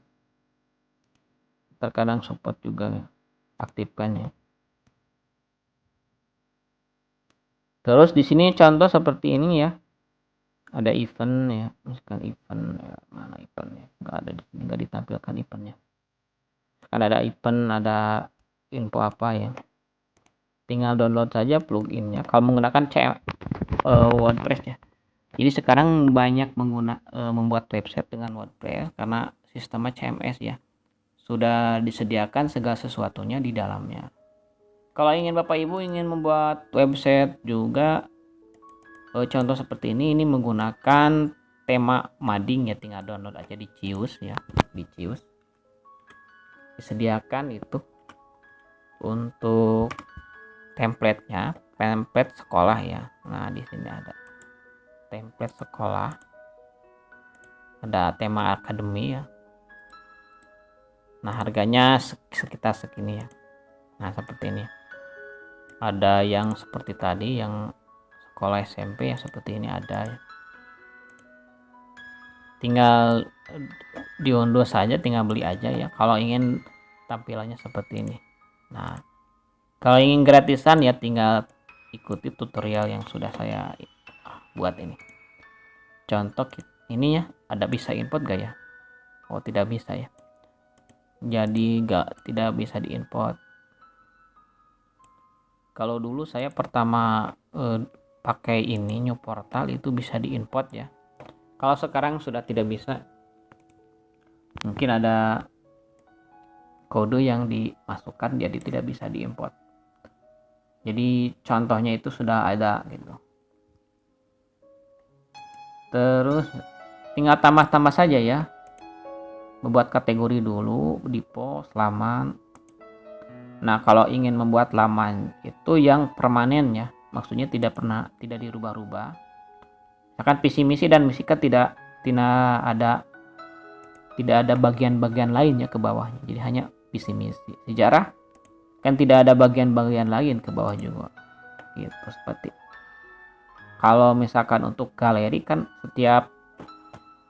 Terkadang support juga ya. Aktifkan ya. Terus di sini contoh seperti ini ya. Ada event ya, misalkan event ya, mana eventnya? Nggak ada di sini, nggak ditampilkan eventnya. Kan ada event, ada info apa ya. Tinggal download saja pluginnya. Kalau menggunakan WordPress ya. Jadi sekarang banyak membuat website dengan WordPress karena sistemnya CMS ya. Sudah disediakan segala sesuatunya di dalamnya. Kalau ingin Bapak Ibu ingin membuat website juga, contoh seperti ini menggunakan tema mading ya, tinggal download aja di Cius ya, di Cius disediakan itu untuk template-nya, template sekolah ya. Nah, di sini ada template sekolah, ada tema akademi ya. Nah, harganya sekitar segini ya. Nah, seperti ini. Ada yang seperti tadi yang sekolah SMP ya, seperti ini ada ya. Tinggal diunduh saja, tinggal beli aja ya kalau ingin tampilannya seperti ini. Nah, kalau ingin gratisan ya tinggal ikuti tutorial yang sudah saya buat ini. Contoh ini ya, ada bisa import gak ya? Oh, tidak bisa ya. Jadi tidak bisa diimport. Kalau dulu saya pertama pakai ini new portal itu bisa diimport ya. Kalau sekarang sudah tidak bisa. Mungkin ada kode yang dimasukkan jadi tidak bisa diimport. Jadi contohnya itu sudah ada gitu. Terus tinggal tambah-tambah saja ya. Membuat kategori dulu di post, laman. Nah, kalau ingin membuat laman itu yang permanen ya. Maksudnya tidak dirubah-rubah. Akan visi misi dan misi kan tidak ada bagian-bagian lain ya ke bawahnya. Jadi hanya visi misi. Sejarah kan tidak ada bagian-bagian lain ke bawah juga. Gitu seperti. Kalau misalkan untuk galeri kan setiap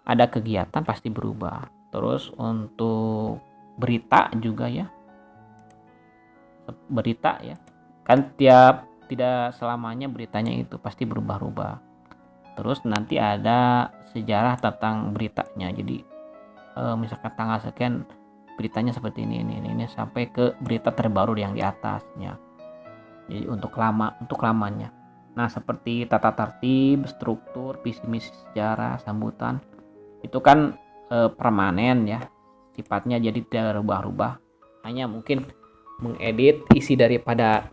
ada kegiatan pasti berubah. Terus untuk berita juga ya. Berita ya. Kan tidak selamanya beritanya itu pasti berubah-ubah. Terus nanti ada sejarah tentang beritanya. Jadi misalkan tanggal sekian beritanya seperti ini sampai ke berita terbaru yang di atasnya. Jadi untuk lamanya. Nah, seperti tata tertib, struktur, visi misi, sejarah, sambutan itu kan permanen ya. Sifatnya jadi tidak rubah-rubah. Hanya mungkin mengedit isi daripada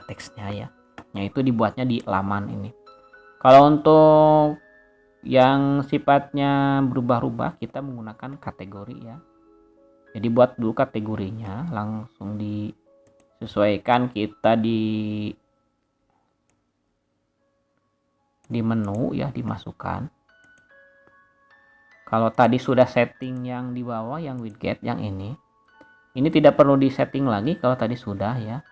teksnya ya. Nah, itu dibuatnya di laman ini. Kalau untuk yang sifatnya berubah-ubah kita menggunakan kategori ya. Jadi buat dulu kategorinya, langsung disesuaikan kita di menu ya, dimasukkan. Kalau tadi sudah setting yang di bawah, yang widget yang ini tidak perlu disetting lagi kalau tadi sudah ya.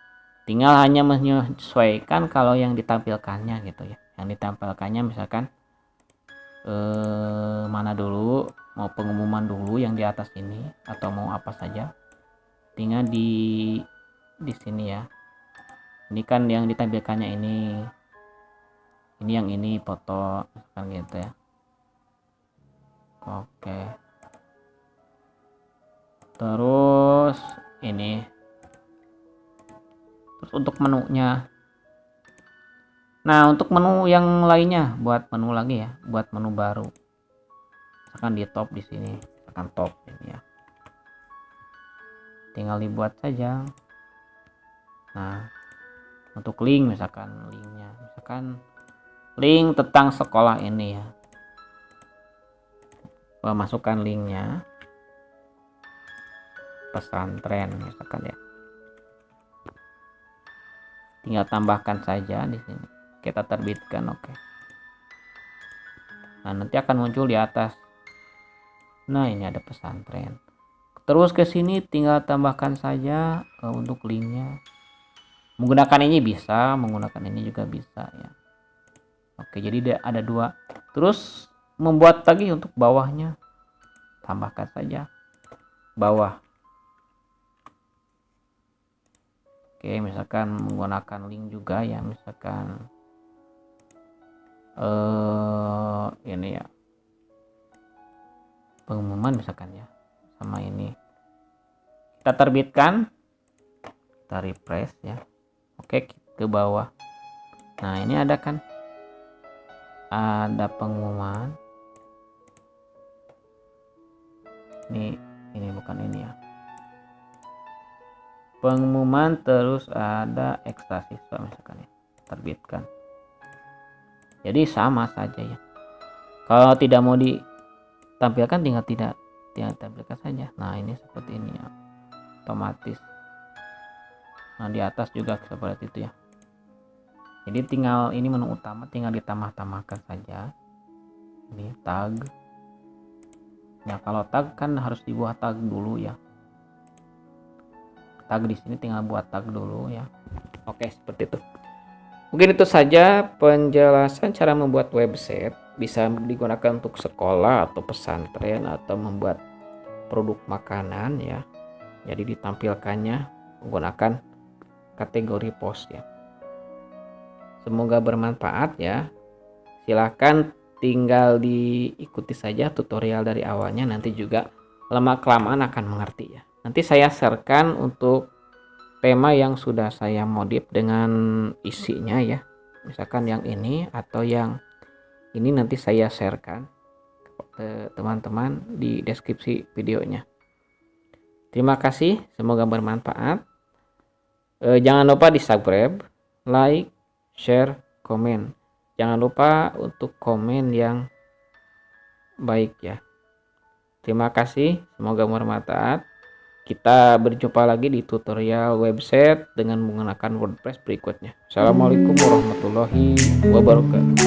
Tinggal hanya menyesuaikan kalau yang ditampilkannya gitu ya. Yang ditampilkannya misalkan mana dulu, mau pengumuman dulu yang di atas ini atau mau apa saja. Tinggal di sini ya. Ini kan yang ditampilkannya ini yang ini foto misalkan gitu ya. Oke. Terus ini. Terus untuk menunya. Nah, untuk menu yang lainnya, buat menu lagi ya, buat menu baru. Misalkan di top di sini, misalkan top ini ya. Tinggal dibuat saja. Nah, untuk link misalkan linknya, misalkan link tentang sekolah ini ya. Masukkan linknya. Pesantren misalkan ya. Tinggal tambahkan saja di sini. Kita terbitkan, oke. Nah, nanti akan muncul di atas. Nah, ini ada pesantren. Terus ke sini tinggal tambahkan saja untuk linknya. Menggunakan ini bisa, menggunakan ini juga bisa ya. Oke, jadi ada dua. Terus membuat lagi untuk bawahnya. Tambahkan saja bawah. Oke, misalkan menggunakan link juga ya, misalkan ini ya, pengumuman misalkan ya, sama ini kita terbitkan, kita refresh ya. Oke, ke bawah. Nah, ini ada kan, ada pengumuman ini bukan ini ya, pengumuman, terus ada ekstra siswa misalkan ya, terbitkan. Jadi sama saja ya. Kalau tidak mau ditampilkan, tinggal tampilkan saja. Nah, ini seperti ini ya, otomatis. Nah, di atas juga seperti itu ya. Jadi tinggal ini menu utama, tinggal ditambah-tambahkan saja. Ini tag. Ya, kalau tag kan harus dibuat tag dulu ya. Tag di sini tinggal buat tag dulu ya. Oke, seperti itu. Mungkin itu saja penjelasan cara membuat website. Bisa digunakan untuk sekolah atau pesantren atau membuat produk makanan ya. Jadi ditampilkannya menggunakan kategori post ya. Semoga bermanfaat ya. Silahkan tinggal diikuti saja tutorial dari awalnya, nanti juga lama-kelamaan akan mengerti ya. Nanti saya sharekan untuk tema yang sudah saya modif dengan isinya ya. Misalkan yang ini atau yang ini nanti saya sharekan ke teman-teman di deskripsi videonya. Terima kasih, semoga bermanfaat. Jangan lupa di subscribe, like, share, komen. Jangan lupa untuk komen yang baik ya. Terima kasih, semoga bermanfaat. Kita berjumpa lagi di tutorial website dengan menggunakan WordPress berikutnya. Assalamualaikum warahmatullahi wabarakatuh.